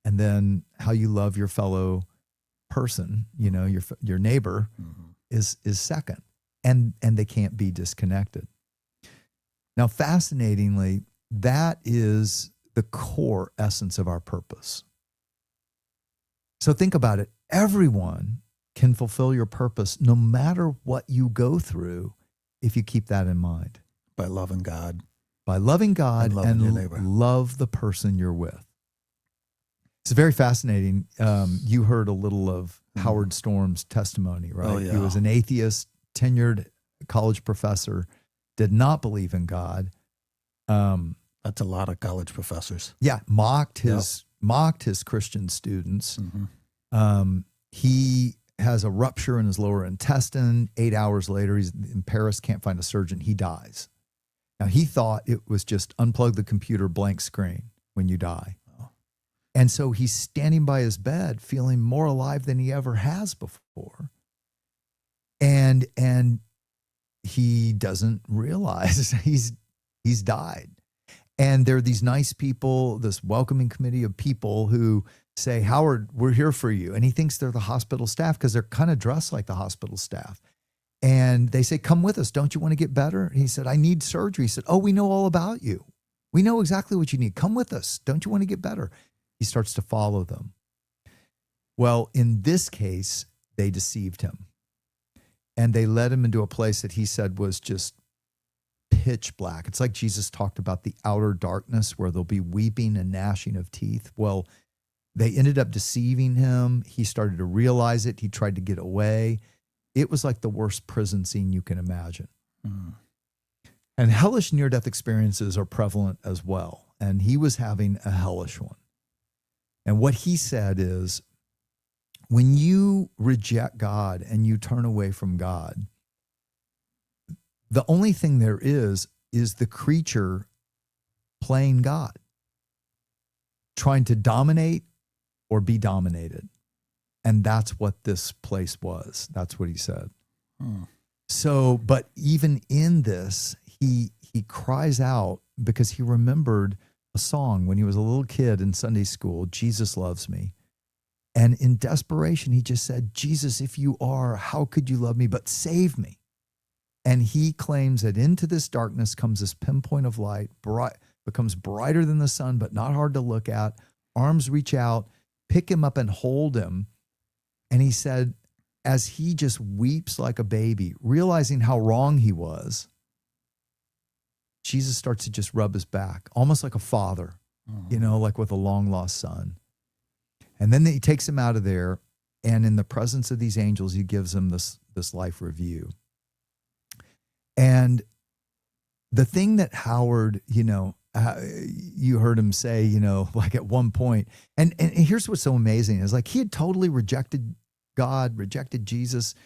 and then how you love your fellow person, your neighbor, is second, and they can't be disconnected. Now, fascinatingly, that is the core essence of our purpose. So think about it. Everyone can fulfill your purpose no matter what you go through if you keep that in mind. By loving God. By loving God and your neighbor. Love the person you're with. It's very fascinating. You heard a little of Howard Storm's testimony, right? Oh, yeah. He was an atheist, tenured college professor, did not believe in God. That's a lot of college professors. Yeah, mocked his Christian students. He has a rupture in his lower intestine. 8 hours later, he's in Paris, can't find a surgeon. He dies. Now, he thought it was just unplug the computer, blank screen when you die. Oh. And so he's standing by his bed feeling more alive than he ever has before. And he doesn't realize he's died. And there are these nice people, this welcoming committee of people who say, Howard, we're here for you. And he thinks they're the hospital staff because they're kind of dressed like the hospital staff. And they say, come with us. Don't you want to get better? And he said, I need surgery. He said, oh, we know all about you. We know exactly what you need. Come with us. Don't you want to get better? He starts to follow them. Well, in this case, they deceived him. And they led him into a place that he said was just pitch black. It's like Jesus talked about the outer darkness where there'll be weeping and gnashing of teeth. Well, they ended up deceiving him. He started to realize it. He tried to get away. It was like the worst prison scene you can imagine. And hellish near-death experiences are prevalent as well. And he was having a hellish one. And what he said is, when you reject God and you turn away from God, the only thing there is the creature playing God, trying to dominate or be dominated. And that's what this place was. That's what he said. So, but even in this, he cries out because he remembered a song when he was a little kid in Sunday school, Jesus Loves Me. And in desperation, he just said, Jesus, if you are, how could you love me? But save me. And he claims that into this darkness comes this pinpoint of light, becomes brighter than the sun, but not hard to look at. Arms reach out, pick him up and hold him. And he said, as he just weeps like a baby, realizing how wrong he was, Jesus starts to just rub his back, almost like a father, like with a long lost son. And then he takes him out of there. And in the presence of these angels, he gives him this life review. And the thing that Howard, you heard him say, like at one point, and here's what's so amazing is like he had totally rejected God, rejected Jesus.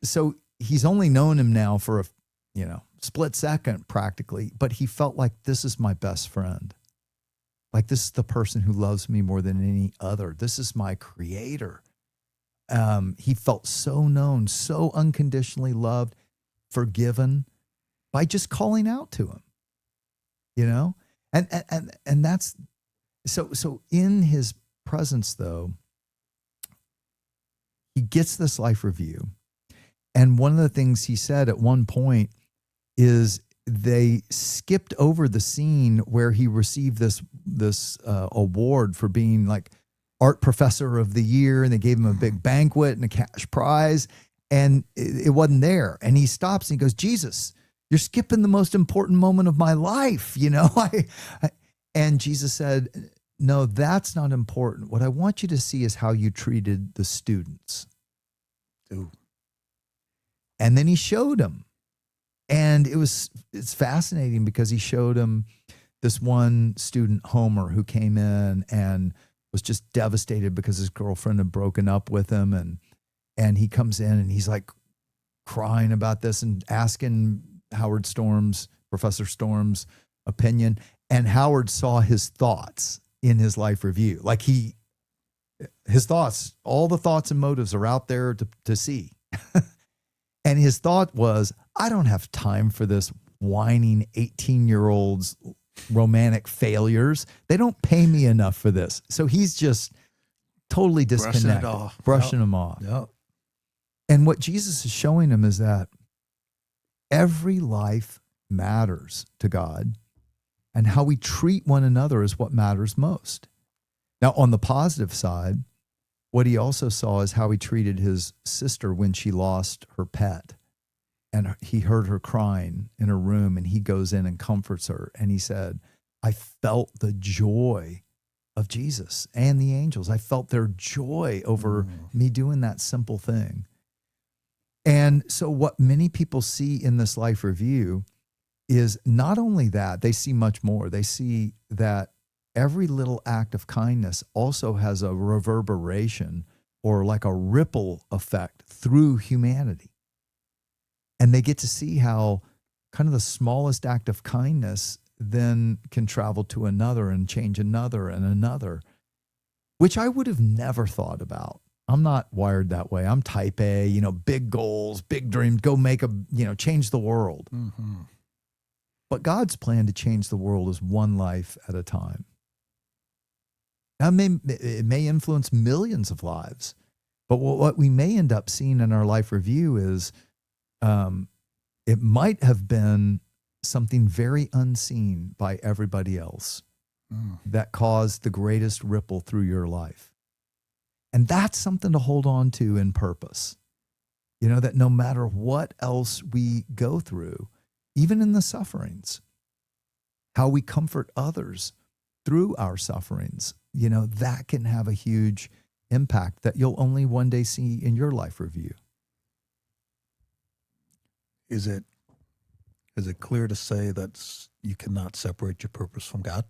So he's only known him now for a, split second practically, but he felt like this is my best friend. Like this is the person who loves me more than any other. This is my creator. He felt so known, so unconditionally loved, forgiven by just calling out to him, and that's so in his presence though, he gets this life review. And one of the things he said at one point is they skipped over the scene where he received this award for being like art professor of the year. And they gave him a big banquet and a cash prize. And it wasn't there. And he stops and he goes, Jesus, you're skipping the most important moment of my life. And Jesus said, no, that's not important. What I want you to see is how you treated the students. Ooh. And then he showed them. And it's fascinating because he showed him this one student, Homer, who came in and was just devastated because his girlfriend had broken up with him. And he comes in and he's like crying about this and asking Professor Storm's opinion. And Howard saw his thoughts in his life review. Like his thoughts, all the thoughts and motives are out there to see. And his thought was, I don't have time for this whining 18-year-olds romantic failures. They don't pay me enough for this. So he's just totally disconnected, brushing them off. Yep. And what Jesus is showing him is that every life matters to God, and how we treat one another is what matters most. Now, on the positive side, what he also saw is how he treated his sister when she lost her pet. And he heard her crying in her room, and he goes in and comforts her. And he said, I felt the joy of Jesus and the angels. I felt their joy over me doing that simple thing. And so what many people see in this life review is not only that, they see much more. They see that every little act of kindness also has a reverberation or like a ripple effect through humanity. And they get to see how kind of the smallest act of kindness then can travel to another and change another and another, which I would have never thought about. I'm not wired that way. I'm type A, big goals, big dreams, go make change the world. Mm-hmm. But God's plan to change the world is one life at a time. Now, it may influence millions of lives, but what we may end up seeing in our life review is it might have been something very unseen by everybody else that caused the greatest ripple through your life. And that's something to hold on to in purpose. That no matter what else we go through, even in the sufferings, how we comfort others through our sufferings, that can have a huge impact that you'll only one day see in your life review. Is it clear to say that you cannot separate your purpose from God?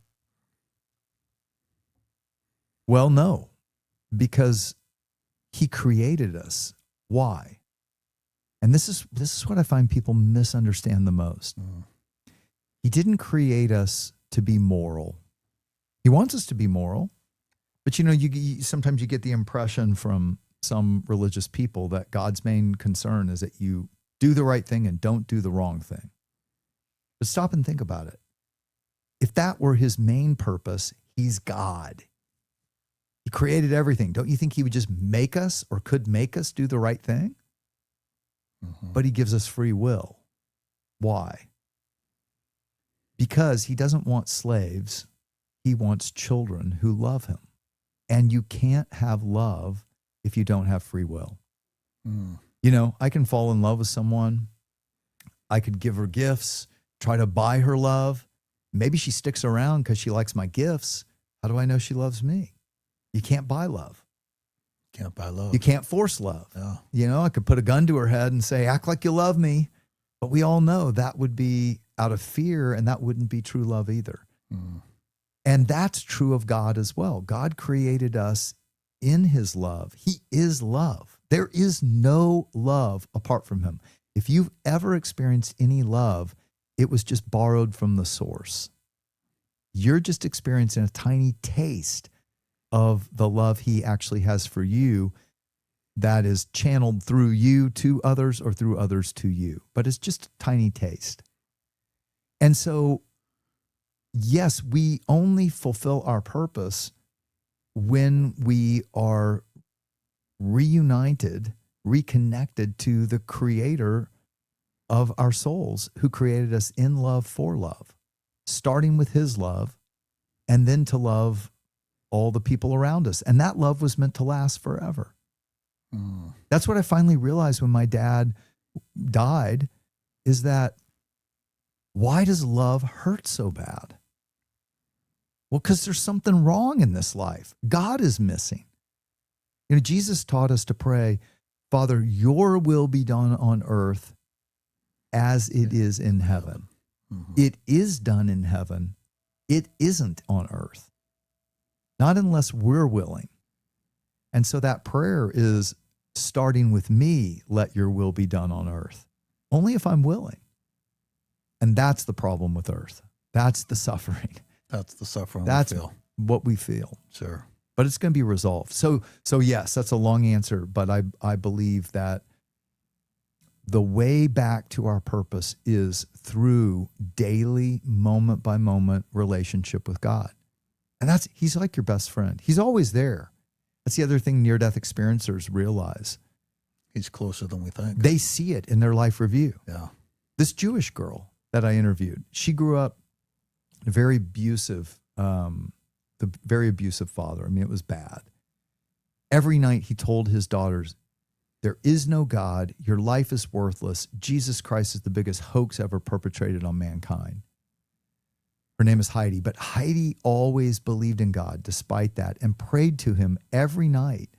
Well, no, because he created us. Why? And this is what I find people misunderstand the most. He didn't create us to be moral. He wants us to be moral, but sometimes you get the impression from some religious people that God's main concern is that you do the right thing and don't do the wrong thing. But stop and think about it. If that were his main purpose, he's God. He created everything. Don't you think he would just make us or could make us do the right thing? Mm-hmm. But he gives us free will. Why? Because he doesn't want slaves. He wants children who love him. And you can't have love if you don't have free will. I can fall in love with someone. I could give her gifts, try to buy her love. Maybe she sticks around because she likes my gifts. How do I know she loves me? You can't buy love. Can't buy love. You can't force love. Yeah. I could put a gun to her head and say, act like you love me. But we all know that would be out of fear, and that wouldn't be true love either. And that's true of God as well. God created us in his love. He is love. There is no love apart from him. If you've ever experienced any love, it was just borrowed from the source. You're just experiencing a tiny taste of the love he actually has for you that is channeled through you to others or through others to you. But it's just a tiny taste. And so, yes, we only fulfill our purpose when we are reunited, reconnected to the creator of our souls who created us in love for love, starting with his love and then to love all the people around us. And that love was meant to last forever. That's what I finally realized when my dad died, is that why does love hurt so bad? Well, because there's something wrong in this life. God is missing. You know, Jesus taught us to pray, Father, your will be done on earth as it is in heaven. Mhm. It is done in heaven. It isn't on earth. Not unless we're willing. And so that prayer is starting with me, let your will be done on earth. Only if I'm willing. And that's the problem with earth. That's the suffering. That's the suffering That's we feel. what we feel. Sure. But it's going to be resolved. So yes, that's a long answer, but I believe that the way back to our purpose is through daily, moment by moment relationship with God. And he's like your best friend. He's always there. That's the other thing near-death experiencers realize. He's closer than we think. They see it in their life review. Yeah. This Jewish girl that I interviewed, she grew up in a very abusive father. I mean, it was bad. Every night he told his daughters, there is no God. Your life is worthless. Jesus Christ is the biggest hoax ever perpetrated on mankind. Her name is Heidi, but Heidi always believed in God despite that and prayed to him every night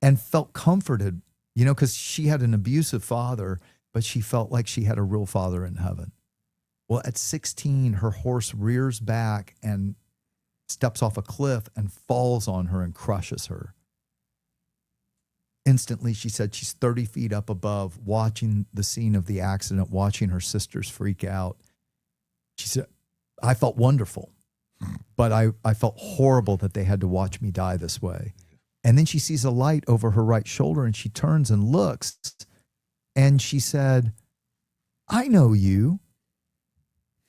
and felt comforted, you know, because she had an abusive father, but she felt like she had a real father in heaven. Well, at 16, her horse rears back and steps off a cliff and falls on her and crushes her. Instantly, she said she's 30 feet up above, watching the scene of the accident, watching her sisters freak out. She said, I felt wonderful, but I felt horrible that they had to watch me die this way. And then she sees a light over her right shoulder and she turns and looks and she said, I know you.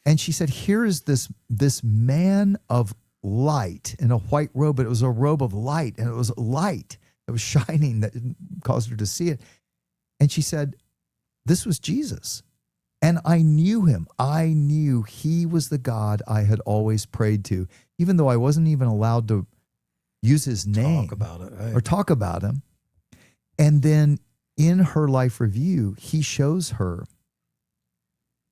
And she said, here is this man of light in a white robe, but it was a robe of light, and it was light that was shining that caused her to see it. And she said, this was Jesus. And I knew him. I knew he was the God I had always prayed to, even though I wasn't even allowed to use his name. Talk about it. Right? Or talk about him. And then in her life review, he shows her,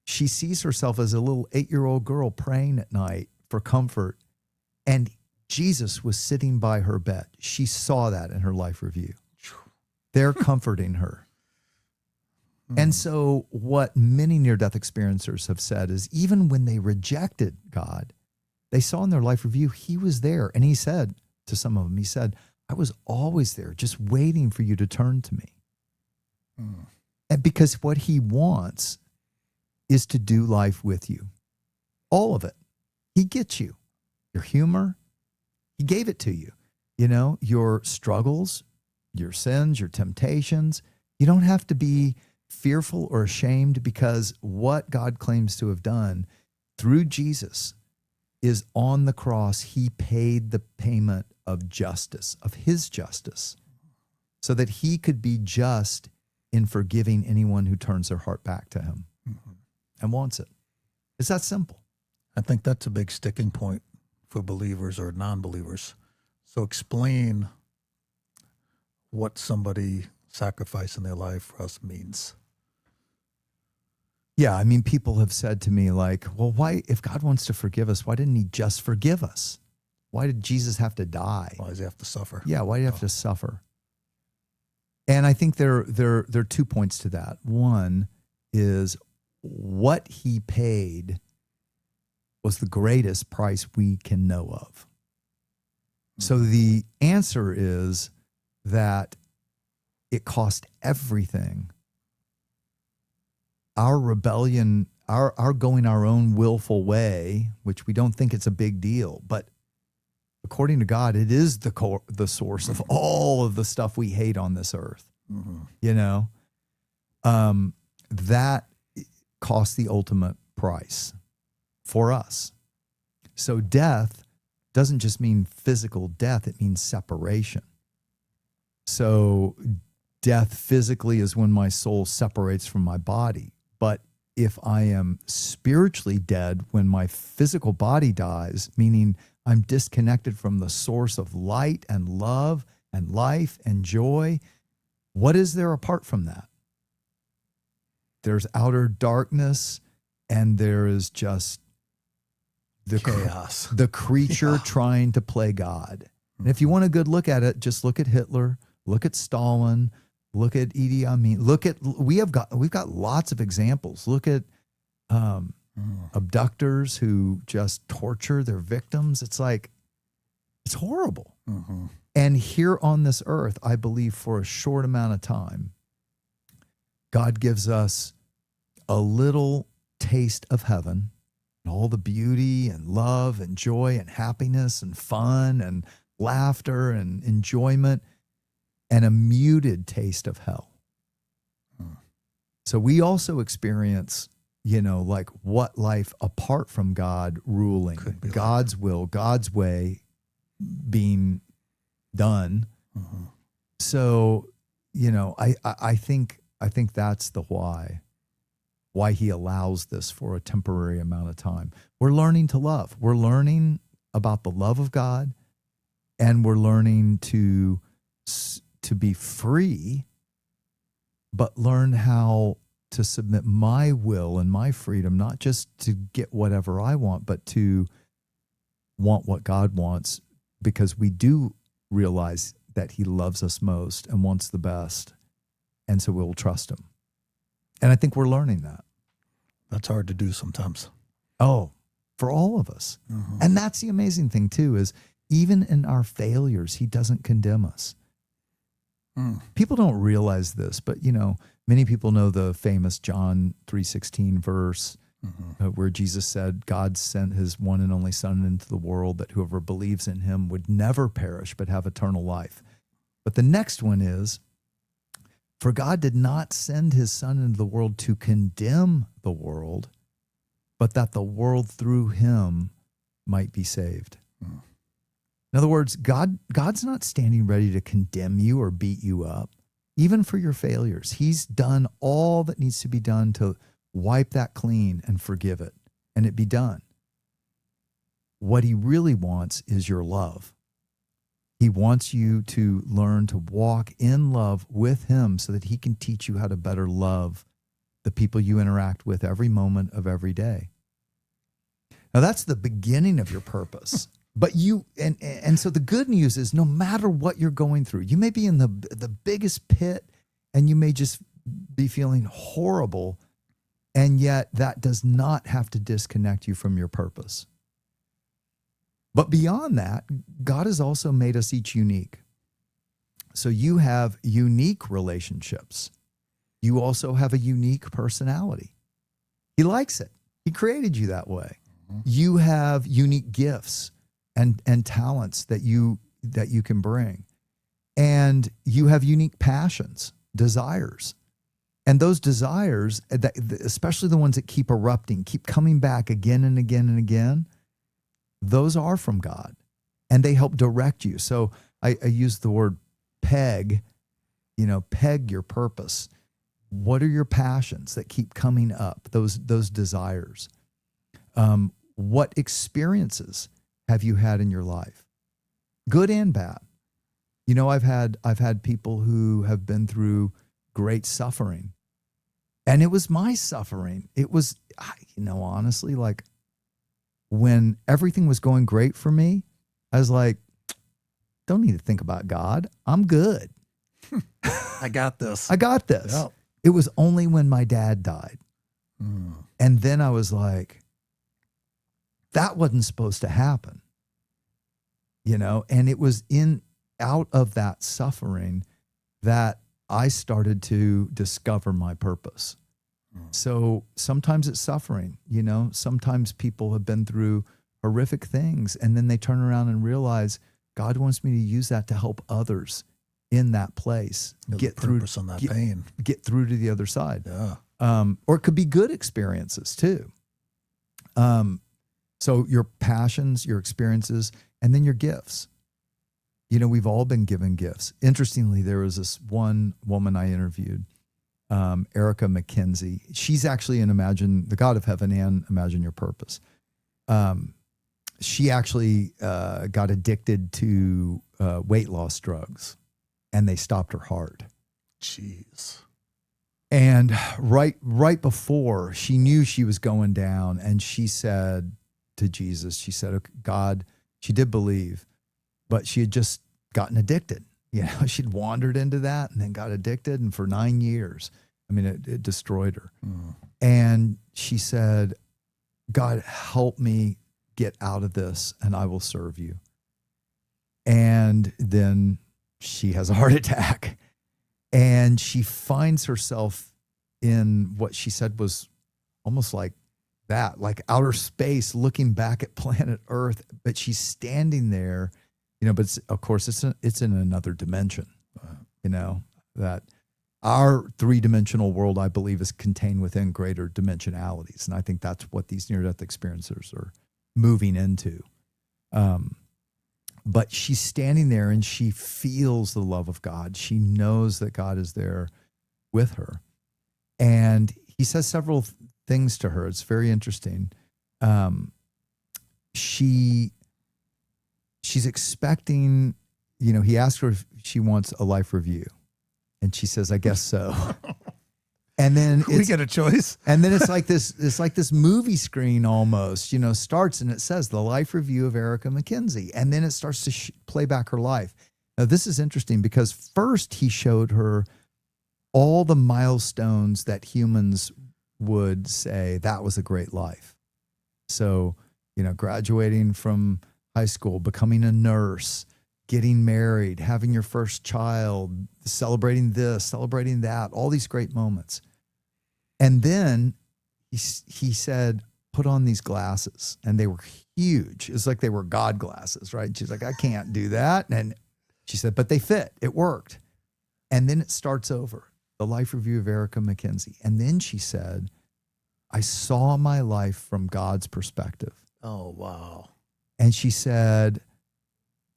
she sees herself as a little 8-year-old girl praying at night for comfort. And Jesus was sitting by her bed. She saw that in her life review. They're comforting her. And so what many near-death experiencers have said is even when they rejected God, they saw in their life review, he was there. And he said to some of them, he said, I was always there just waiting for you to turn to me. And because what he wants is to do life with you. All of it. He gets you. Your humor, he gave it to you. You know, your struggles, your sins, your temptations. You don't have to be fearful or ashamed because what God claims to have done through Jesus is on the cross. He paid the payment of justice, of his justice, so that he could be just in forgiving anyone who turns their heart back to him and wants it. It's that simple. I think that's a big sticking point for believers or non-believers. So explain what somebody sacrificing their life for us means. Yeah, I mean, people have said to me like, well, why, if God wants to forgive us, why didn't he just forgive us? Why did Jesus have to die? Why does he have to suffer? Yeah, why do you have to suffer? And I think there are 2 points to that. One is what he paid was the greatest price we can know of. So the answer is that it cost everything. Our rebellion, our going our own willful way, which we don't think it's a big deal, but according to God, it is the source of all of the stuff we hate on this earth. You know, that cost the ultimate price for us. So death doesn't just mean physical death, it means separation. So death physically is when my soul separates from my body. But if I am spiritually dead when my physical body dies, meaning I'm disconnected from the source of light and love and life and joy, what is there apart from that? There's outer darkness and there is just chaos. The creature trying to play God. And if you want a good look at it, just look at Hitler, look at Stalin, look at Idi Amin. We've got lots of examples. Look at abductors who just torture their victims. It's like, it's horrible. Mm-hmm. And here on this earth, I believe for a short amount of time, God gives us a little taste of heaven and all the beauty and love and joy and happiness and fun and laughter and enjoyment, and a muted taste of hell. So we also experience, like what life apart from God ruling, God's will, God's way being done. Mm-hmm. So, I think that's the why he allows this for a temporary amount of time. We're learning to love. We're learning about the love of God, and we're learning to be free, but learn how to submit my will and my freedom, not just to get whatever I want, but to want what God wants, because we do realize that he loves us most and wants the best. And so we'll trust him. And I think we're learning that. That's hard to do sometimes. Oh, for all of us. Mm-hmm. And that's the amazing thing too, is even in our failures, he doesn't condemn us. People don't realize this, but many people know the famous John 3:16 verse, where Jesus said, God sent his one and only Son into the world that whoever believes in him would never perish but have eternal life. But the next one is, for God did not send his Son into the world to condemn the world, but that the world through him might be saved. In other words, God's not standing ready to condemn you or beat you up, even for your failures. He's done all that needs to be done to wipe that clean and forgive it, and it be done. What he really wants is your love. He wants you to learn to walk in love with him so that he can teach you how to better love the people you interact with every moment of every day. Now, that's the beginning of your purpose. But and so the good news is, no matter what you're going through, you may be in the biggest pit and you may just be feeling horrible, and yet that does not have to disconnect you from your purpose. But beyond that, God has also made us each unique. So you have unique relationships. You also have a unique personality. He likes it. He created you that way. You have unique gifts and talents that you can bring. And you have unique passions, desires. And those desires, especially the ones that keep erupting, keep coming back again and again and again, those are from God. And they help direct you. So I use the word peg, peg your purpose. What are your passions that keep coming up, those desires? What experiences have you had in your life, good and bad? I've had people who have been through great suffering, and it was my suffering. It was, honestly, like when everything was going great for me, I was like, don't need to think about God. I'm good. I got this. Yep. It was only when my dad died. And then I was like, that wasn't supposed to happen, and it was out of that suffering that I started to discover my purpose. So sometimes it's suffering, sometimes people have been through horrific things, and then they turn around and realize God wants me to use that to help others in that place, get through on that pain, get through to the other side. Yeah. Or it could be good experiences too. So your passions, your experiences, and then your gifts. We've all been given gifts. Interestingly, there was this one woman I interviewed, Erica McKenzie. She's actually in the God of Heaven and Imagine Your Purpose. She actually got addicted to weight loss drugs, and they stopped her heart. Jeez. And right before, she knew she was going down, and she said, to Jesus. She said, okay, God, she did believe, but she had just gotten addicted. You know, she'd wandered into that and then got addicted. And for 9 years, I mean, it destroyed her. And she said, God, help me get out of this and I will serve you. And then she has a heart attack and she finds herself in what she said was almost like that, like outer space, looking back at planet Earth, but she's standing there, you know, but of course it's in another dimension, you know, that our 3-dimensional world, I believe, is contained within greater dimensionalities. And I think that's what these near-death experiencers are moving into. But she's standing there and she feels the love of God. She knows that God is there with her. And he says several things to her. It's very interesting. She's expecting, you know, he asked her if she wants a life review. And she says, I guess so. And then we get a choice. And then it's like this movie screen almost, you know, starts and it says the life review of Erica McKenzie. And then it starts to play back her life. Now, this is interesting because first he showed her all the milestones that humans would say that was a great life. So, you know, graduating from high school, becoming a nurse, getting married, having your first child, celebrating this, celebrating that, all these great moments. And then he said, put on these glasses. And they were huge. It's like they were God glasses, right? She's like, I can't do that. And she said, but they fit. It worked. And then it starts over, the life review of Erica McKenzie. And then she said, I saw my life from God's perspective. Oh, wow. And she said,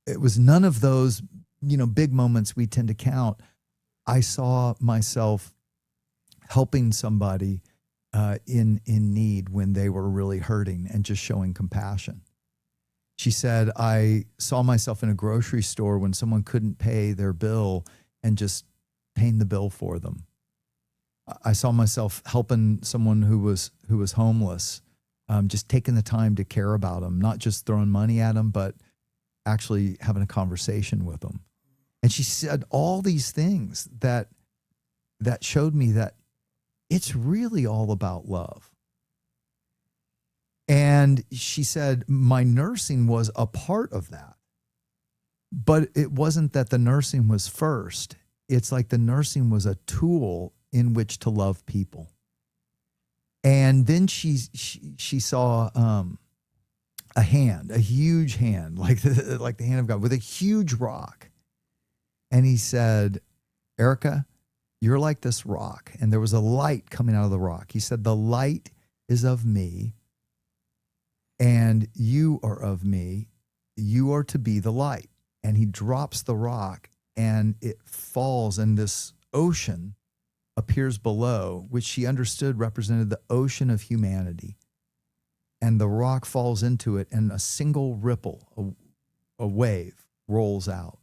it was none of those, you know, big moments we tend to count. I saw myself helping somebody in need when they were really hurting and just showing compassion. She said, I saw myself in a grocery store when someone couldn't pay their bill and just paying the bill for them. I saw myself helping someone who was homeless, just taking the time to care about them, not just throwing money at them, but actually having a conversation with them. And she said all these things that showed me that it's really all about love. And she said, my nursing was a part of that, but it wasn't that the nursing was first. It's like the nursing was a tool in which to love people. And then she saw, a hand, a huge hand, like the hand of God with a huge rock. And he said, Erica, you're like this rock. And there was a light coming out of the rock. He said, the light is of me and you are of me. You are to be the light. And he drops the rock and it falls and this ocean appears below, which she understood represented the ocean of humanity. And the rock falls into it and a single ripple, a wave rolls out.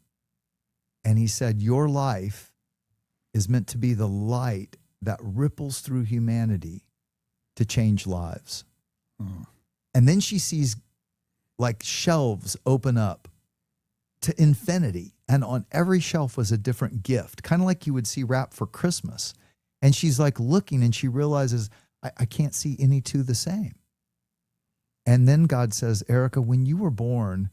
And he said, your life is meant to be the light that ripples through humanity to change lives. And then she sees like shelves open up to infinity. And on every shelf was a different gift, kind of like you would see wrapped for Christmas. And she's like looking and she realizes, I can't see any two the same. And then God says, Erica, when you were born,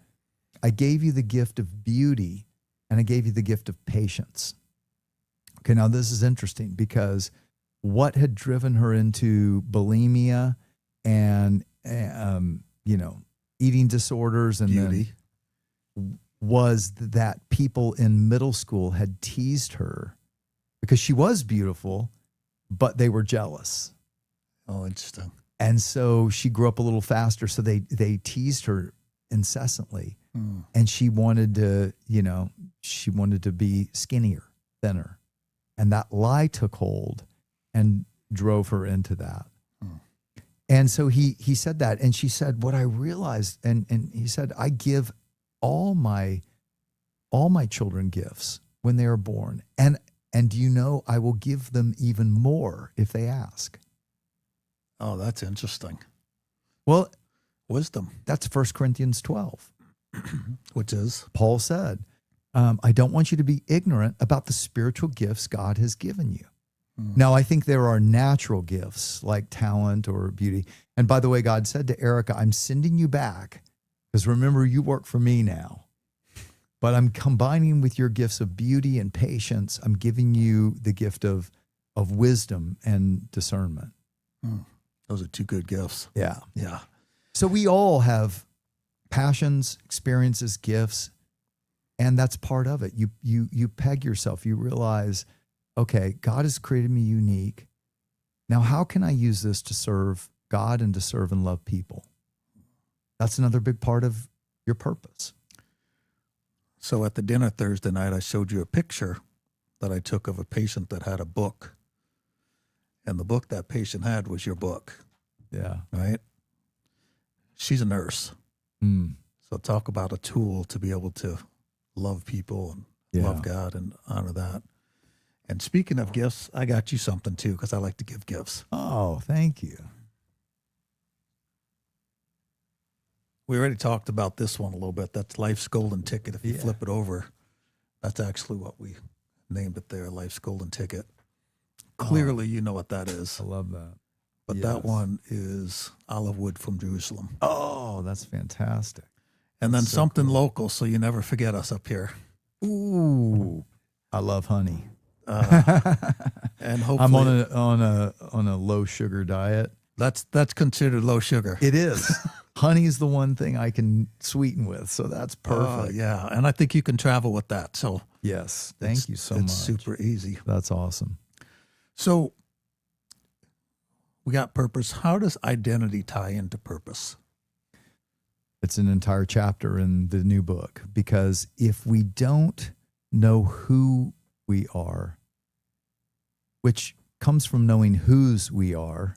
I gave you the gift of beauty and I gave you the gift of patience. Okay, now this is interesting because what had driven her into bulimia and, you know, eating disorders and beauty was that people in middle school had teased her because she was beautiful, but they were jealous. Oh, interesting. And so she grew up a little faster. So they teased her incessantly. And she wanted to, you know, she wanted to be skinnier, thinner. And that lie took hold and drove her into that. And so he said that. And she said, what I realized, and he said, I give all my children gifts when they are born. And do you know, I will give them even more if they ask. Oh, that's interesting. Well, Wisdom, That's 1 Corinthians 12. which is Paul said, I don't want you to be ignorant about the spiritual gifts God has given you. Now, I think there are natural gifts like talent or beauty. And by the way, God said to Erica, I'm sending you back because remember, you work for me now. But I'm combining with your gifts of beauty and patience. I'm giving you the gift of wisdom and discernment. those are two good gifts. Yeah. Yeah. So we all have passions, experiences, gifts, and that's part of it. You peg yourself. You realize, okay, God has created me unique. Now, how can I use this to serve God and to serve and love people? That's another big part of your purpose. So at the dinner Thursday night, I showed you a picture that I took of a patient that had a book. And the book that patient had was your book, Yeah. right? She's a nurse. So talk about a tool to be able to love people and love God and honor that. And speaking of gifts, I got you something too, because I like to give gifts. Oh, thank you. We already talked about this one a little bit. That's Life's Golden Ticket. If you flip it over, that's actually what we named it there, Life's Golden Ticket. Clearly, you know what that is. I love that. But that one is olive wood from Jerusalem. Oh, that's fantastic. And then something local, so you never forget us up here. Ooh, I love honey. And hopefully I'm on a low sugar diet. that's considered low sugar. It is. Honey is the one thing I can sweeten with, so that's perfect. Yeah, and I think you can travel with that. So Yes, thank you so much. It's super easy. That's awesome. So we got purpose. How does identity tie into purpose? It's an entire chapter in the new book, because if we don't know who we are, which comes from knowing whose we are,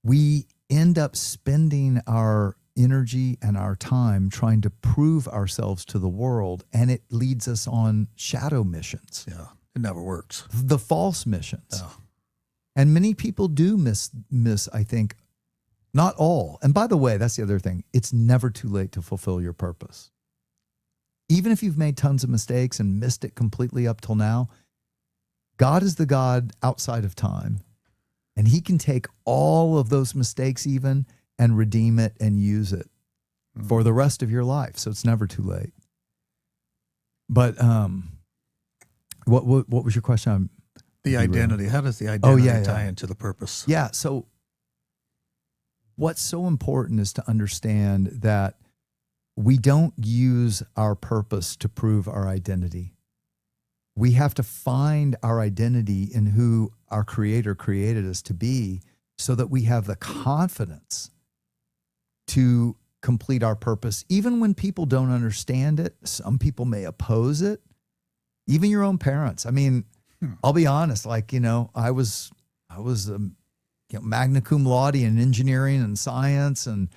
we end up spending our energy and our time trying to prove ourselves to the world, and it leads us on shadow missions. Yeah, it never works. The false missions. Yeah. And many people do miss, I think, not all. And by the way, that's the other thing. It's never too late to fulfill your purpose. Even if you've made tons of mistakes and missed it completely up till now, God is the God outside of time. And he can take all of those mistakes even and redeem it and use it for the rest of your life. So it's never too late. But what was your question? The identity. How does the identity tie into the purpose? Yeah. So what's so important is to understand that we don't use our purpose to prove our identity. We have to find our identity in who our Creator created us to be, so that we have the confidence to complete our purpose. Even when people don't understand it, some people may oppose it, even your own parents. I mean, I'll be honest, like, I was magna cum laude in engineering and science. And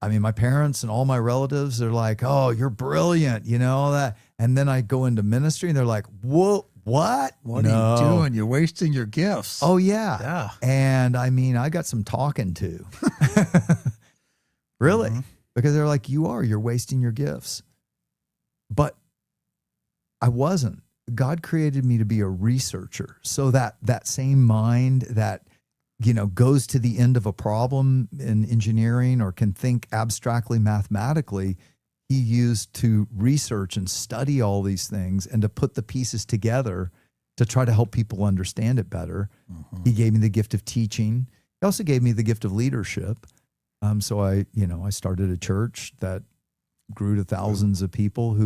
I mean, my parents and all my relatives, they're like, oh, you're brilliant, all that. And then I go into ministry and they're like, whoa, what? What are you doing? You're wasting your gifts. Oh, yeah. Yeah. And I mean, I got some talking to. Really? Because they're like, you're wasting your gifts. But I wasn't. God created me to be a researcher. So that same mind that, goes to the end of a problem in engineering or can think abstractly mathematically, he used to research and study all these things and to put the pieces together to try to help people understand it better. He gave me the gift of teaching. He also gave me the gift of leadership. So I started a church that grew to thousands of people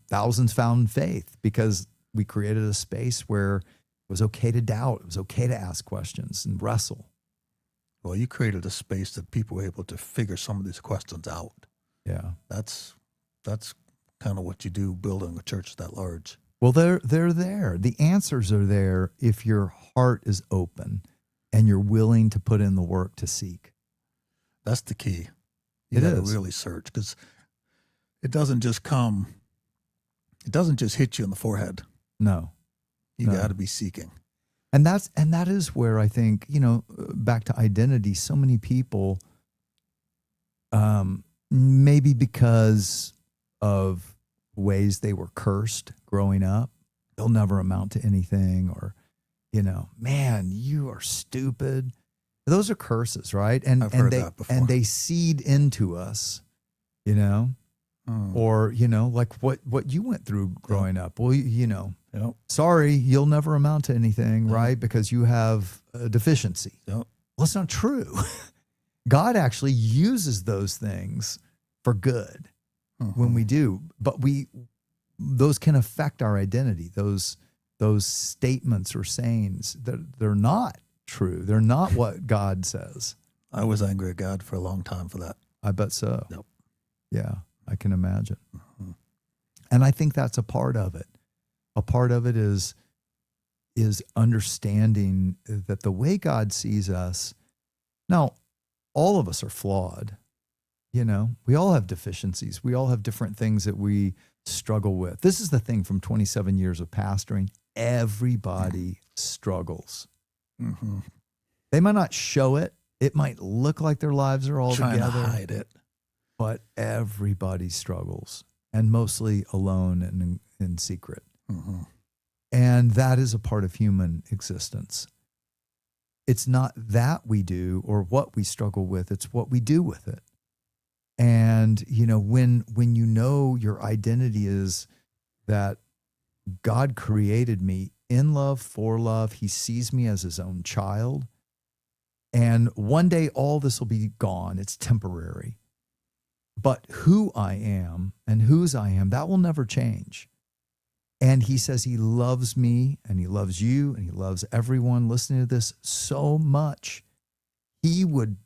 thousands found faith, because we created a space where it was okay to doubt. It was okay to ask questions and wrestle. Well, you created a space that people were able to figure some of these questions out. Yeah. That's kind of what you do building a church that large. Well, they're there. The answers are there if your heart is open and you're willing to put in the work to seek. That's the key. You It got to is. really search, because it doesn't just hit you in the forehead. No. You got to be seeking. And that is where I think, back to identity, so many people Maybe because of ways they were cursed growing up. They'll never amount to anything, or, man, you are stupid. Those are curses, right? And I've heard they, that before. and they seed into us, or, like what you went through growing up. Well, Yep. sorry, you'll never amount to anything, right? Because you have a deficiency. Yep. Well, it's not true. God actually uses those things for good when we do, but those can affect our identity. Those statements or sayings that they're not true. They're not what God says. I was angry at God for a long time for that. I bet so. Yep. Yeah, I can imagine. And I think that's a part of it. A part of it is understanding that the way God sees us. Now, all of us are flawed. We all have deficiencies. We all have different things that we struggle with. This is the thing from 27 years of pastoring. Everybody struggles. Mm-hmm. They might not show it. It might look like their lives are all Trying together. to hide it. But everybody struggles, and mostly alone and in secret. Mm-hmm. And that is a part of human existence. It's not that we do or what we struggle with, it's what we do with it. And, when your identity is that God created me in love, for love, he sees me as his own child. And one day all this will be gone. It's temporary. But who I am and whose I am, that will never change. And he says he loves me and he loves you and he loves everyone listening to this so much. He would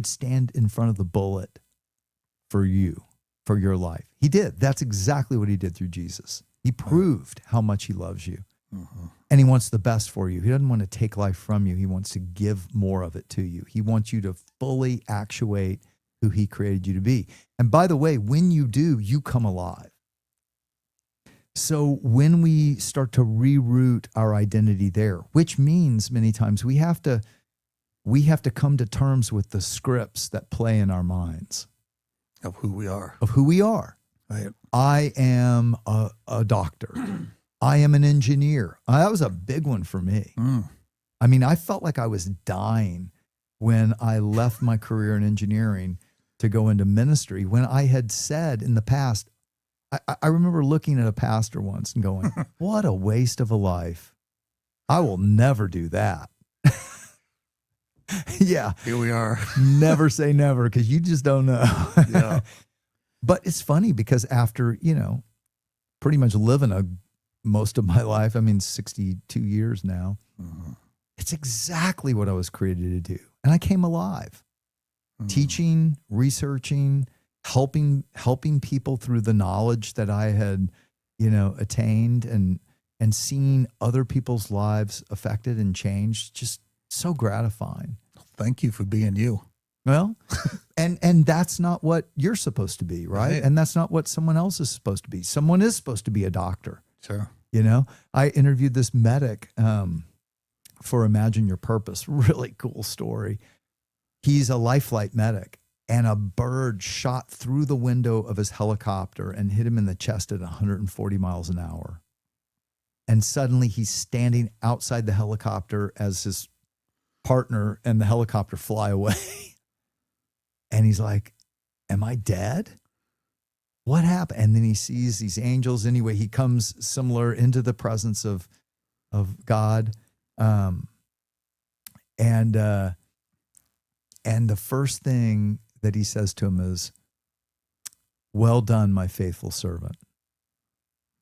stand in front of the bullet for you, for your life. He did. That's exactly what he did through Jesus. He proved how much he loves you. Mm-hmm. And he wants the best for you. He doesn't want to take life from you. He wants to give more of it to you. He wants you to fully actuate who he created you to be. And by the way, when you do, you come alive. So when we start to reroute our identity there, which means many times we have to come to terms with the scripts that play in our minds Of who we are. Right. I am a doctor. I am an engineer. That was a big one for me. I mean, I felt like I was dying when I left my career in engineering to go into ministry, when I had said in the past, I remember looking at a pastor once and going, what a waste of a life. I will never do that. Yeah. Here we are. Never say never, because you just don't know. Yeah. But it's funny because after, pretty much living most of my life, 62 years now, it's exactly what I was created to do. And I came alive. Teaching, researching, helping people through the knowledge that I had, attained, and seeing other people's lives affected and changed, just so gratifying. Thank you for being you. Well, and that's not what you're supposed to be, right? And that's not what someone else is supposed to be. Someone is supposed to be a doctor. Sure. I interviewed this medic for Imagine Your Purpose. Really cool story. He's a life flight medic, and a bird shot through the window of his helicopter and hit him in the chest at 140 miles an hour. And suddenly he's standing outside the helicopter as his partner and the helicopter fly away. And he's like, am I dead? What happened? And then he sees these angels. Anyway, he comes similar into the presence of God. And the first thing that he says to him is, well done, my faithful servant.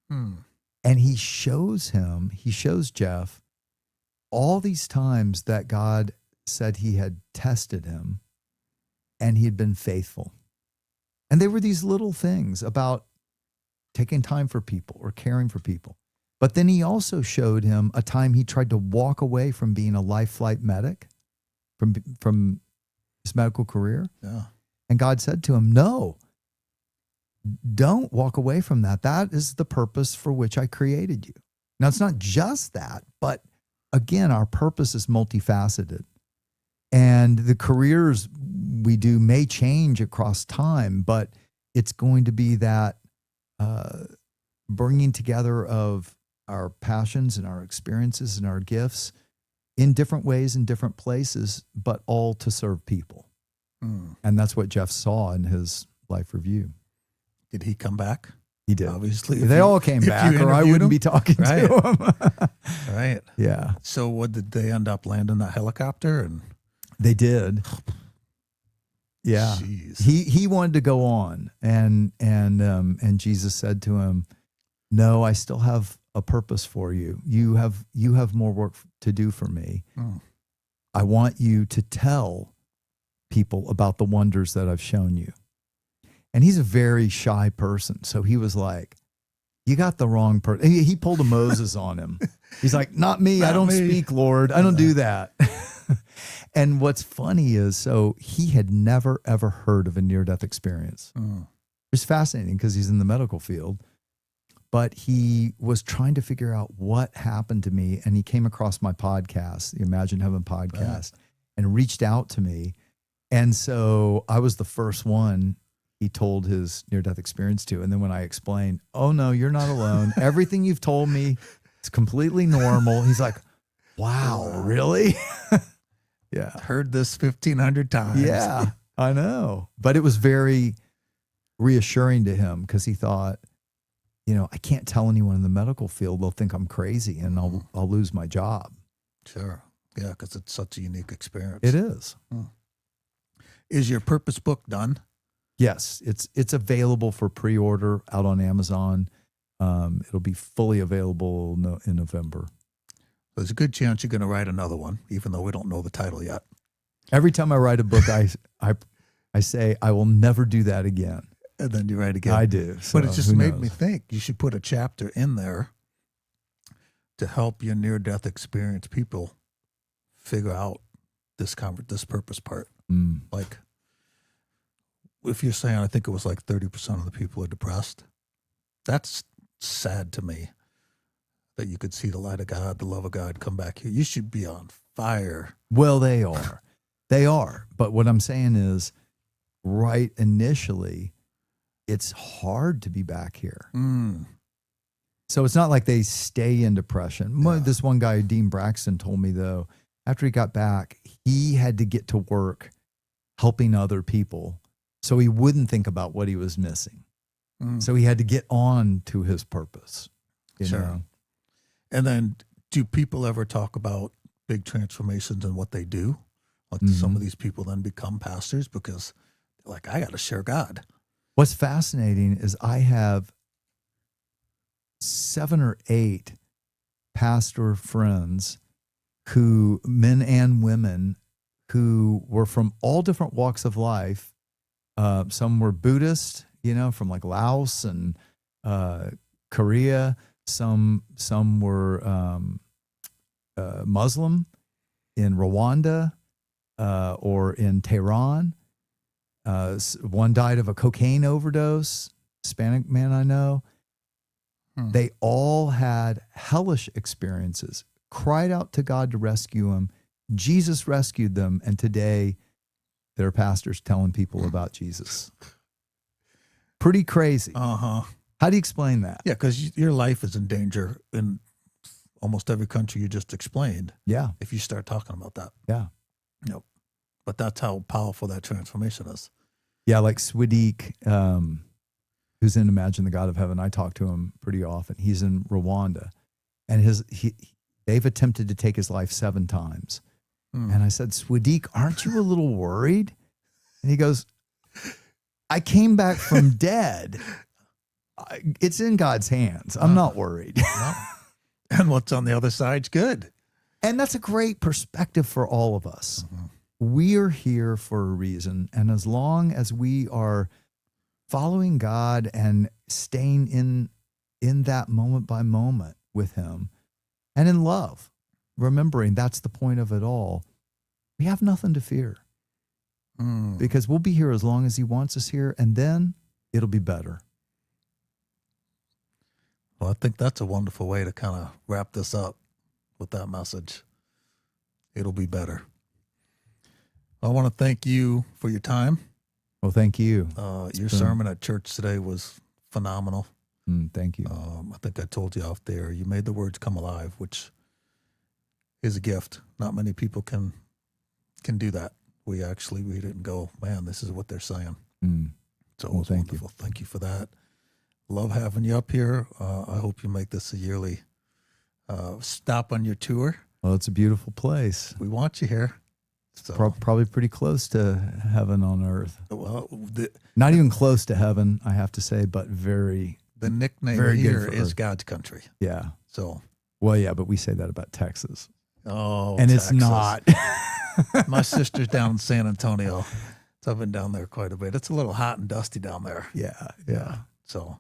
And he shows Jeff all these times that God said he had tested him and he had been faithful. And they were these little things about taking time for people or caring for people. But then he also showed him a time he tried to walk away from being a life flight medic, from his medical career. Yeah. And God said to him, no, don't walk away from that. That is the purpose for which I created you. Now, it's not just that, but again, our purpose is multifaceted. And the careers we do may change across time, but it's going to be that bringing together of our passions and our experiences and our gifts in different ways in different places, but all to serve people. And that's what Jeff saw in his life review. Did he come back? He did. Obviously. They all came back, or I wouldn't be talking to him. Right. Yeah. So what did they end up landing that helicopter? And they did. Yeah. Jeez. He wanted to go on, and Jesus said to him, "No, I still have a purpose for you. You have more work to do for me. I want you to tell people about the wonders that I've shown you." And he's a very shy person. So he was like, "You got the wrong person." He pulled a Moses on him. He's like, "Not me. Not I don't me. speak, Lord. I don't do that." And what's funny is, so he had never, ever heard of a near-death experience. It's fascinating because he's in the medical field. But he was trying to figure out what happened to me. And he came across my podcast, the Imagine Heaven podcast, and reached out to me. And so I was the first one he told his near-death experience to. And then when I explained, "Oh, no, you're not alone. Everything you've told me is completely normal." He's like, "Wow, really?" Yeah. Heard this 1,500 times. Yeah, I know. But it was very reassuring to him because he thought, I can't tell anyone in the medical field. They'll think I'm crazy and I'll lose my job. Sure. Yeah, because it's such a unique experience. It is. Is your purpose book done? Yes, it's available for pre-order out on Amazon. It'll be fully available in November. There's a good chance you're going to write another one, even though we don't know the title yet. Every time I write a book, I say I will never do that again. And then you write again. I do. So but it just made me think you should put a chapter in there to help your near-death experience people figure out this purpose part. Like, if you're saying, I think it was like 30% of the people are depressed, that's sad to me that you could see the light of God, the love of God come back here. You should be on fire. Well, they are. They are. But what I'm saying is, right initially, it's hard to be back here. So it's not like they stay in depression. Yeah. This one guy, Dean Braxton, told me, though, after he got back, he had to get to work helping other people so he wouldn't think about what he was missing. So he had to get on to his purpose. You know? And then do people ever talk about big transformations and what they do? Like some of these people then become pastors because they're like, I got to share God. What's fascinating is I have 7 or 8 pastor friends men and women, who were from all different walks of life. Some were Buddhist, from like Laos and Korea. Some were Muslim in Rwanda or in Tehran. One died of a cocaine overdose, Hispanic man I know. They all had hellish experiences, cried out to God to rescue them. Jesus rescued them, and today they're pastors telling people about Jesus. Pretty crazy. How do you explain that? Yeah, because your life is in danger in almost every country you just explained. Yeah. If you start talking about that. Yeah. Yep. But that's how powerful that transformation is. Yeah, like Swadik, who's in Imagine the God of Heaven. I talk to him pretty often. He's in Rwanda, and they've attempted to take his life 7 times. And I said, Swadik, aren't you a little worried? And he goes, I came back from dead. It's in God's hands. I'm not worried. And what's on the other side's good. And that's a great perspective for all of us. We are here for a reason. And as long as we are following God and staying in that moment by moment with him and in love, remembering that's the point of it all, we have nothing to fear. Because we'll be here as long as he wants us here, and then it'll be better. Well, I think that's a wonderful way to kind of wrap this up with that message. It'll be better. I want to thank you for your time. Well, thank you. Your sermon at church today was phenomenal. Thank you. I think I told you out there, you made the words come alive, which is a gift. Not many people can do that. We didn't go, man, this is what they're saying. So it was wonderful. Thank you for that. Love having you up here. I hope you make this a yearly stop on your tour. Well, it's a beautiful place. We want you here. So, Probably pretty close to heaven on earth. Well, Not even close to heaven, I have to say, but very. The nickname very here good is Earth. God's country. Yeah. So. Well, yeah, but we say that about Texas. Oh, and Texas. It's not. My sister's down in San Antonio. So I've been down there quite a bit. It's a little hot and dusty down there. Yeah. So,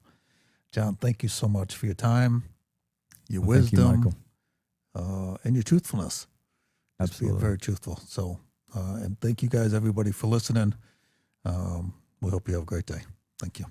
John, thank you so much for your time, your Thank you, wisdom, Michael. and your truthfulness. Absolutely. Very truthful. So, and thank you guys, everybody, for listening. We hope you have a great day. Thank you.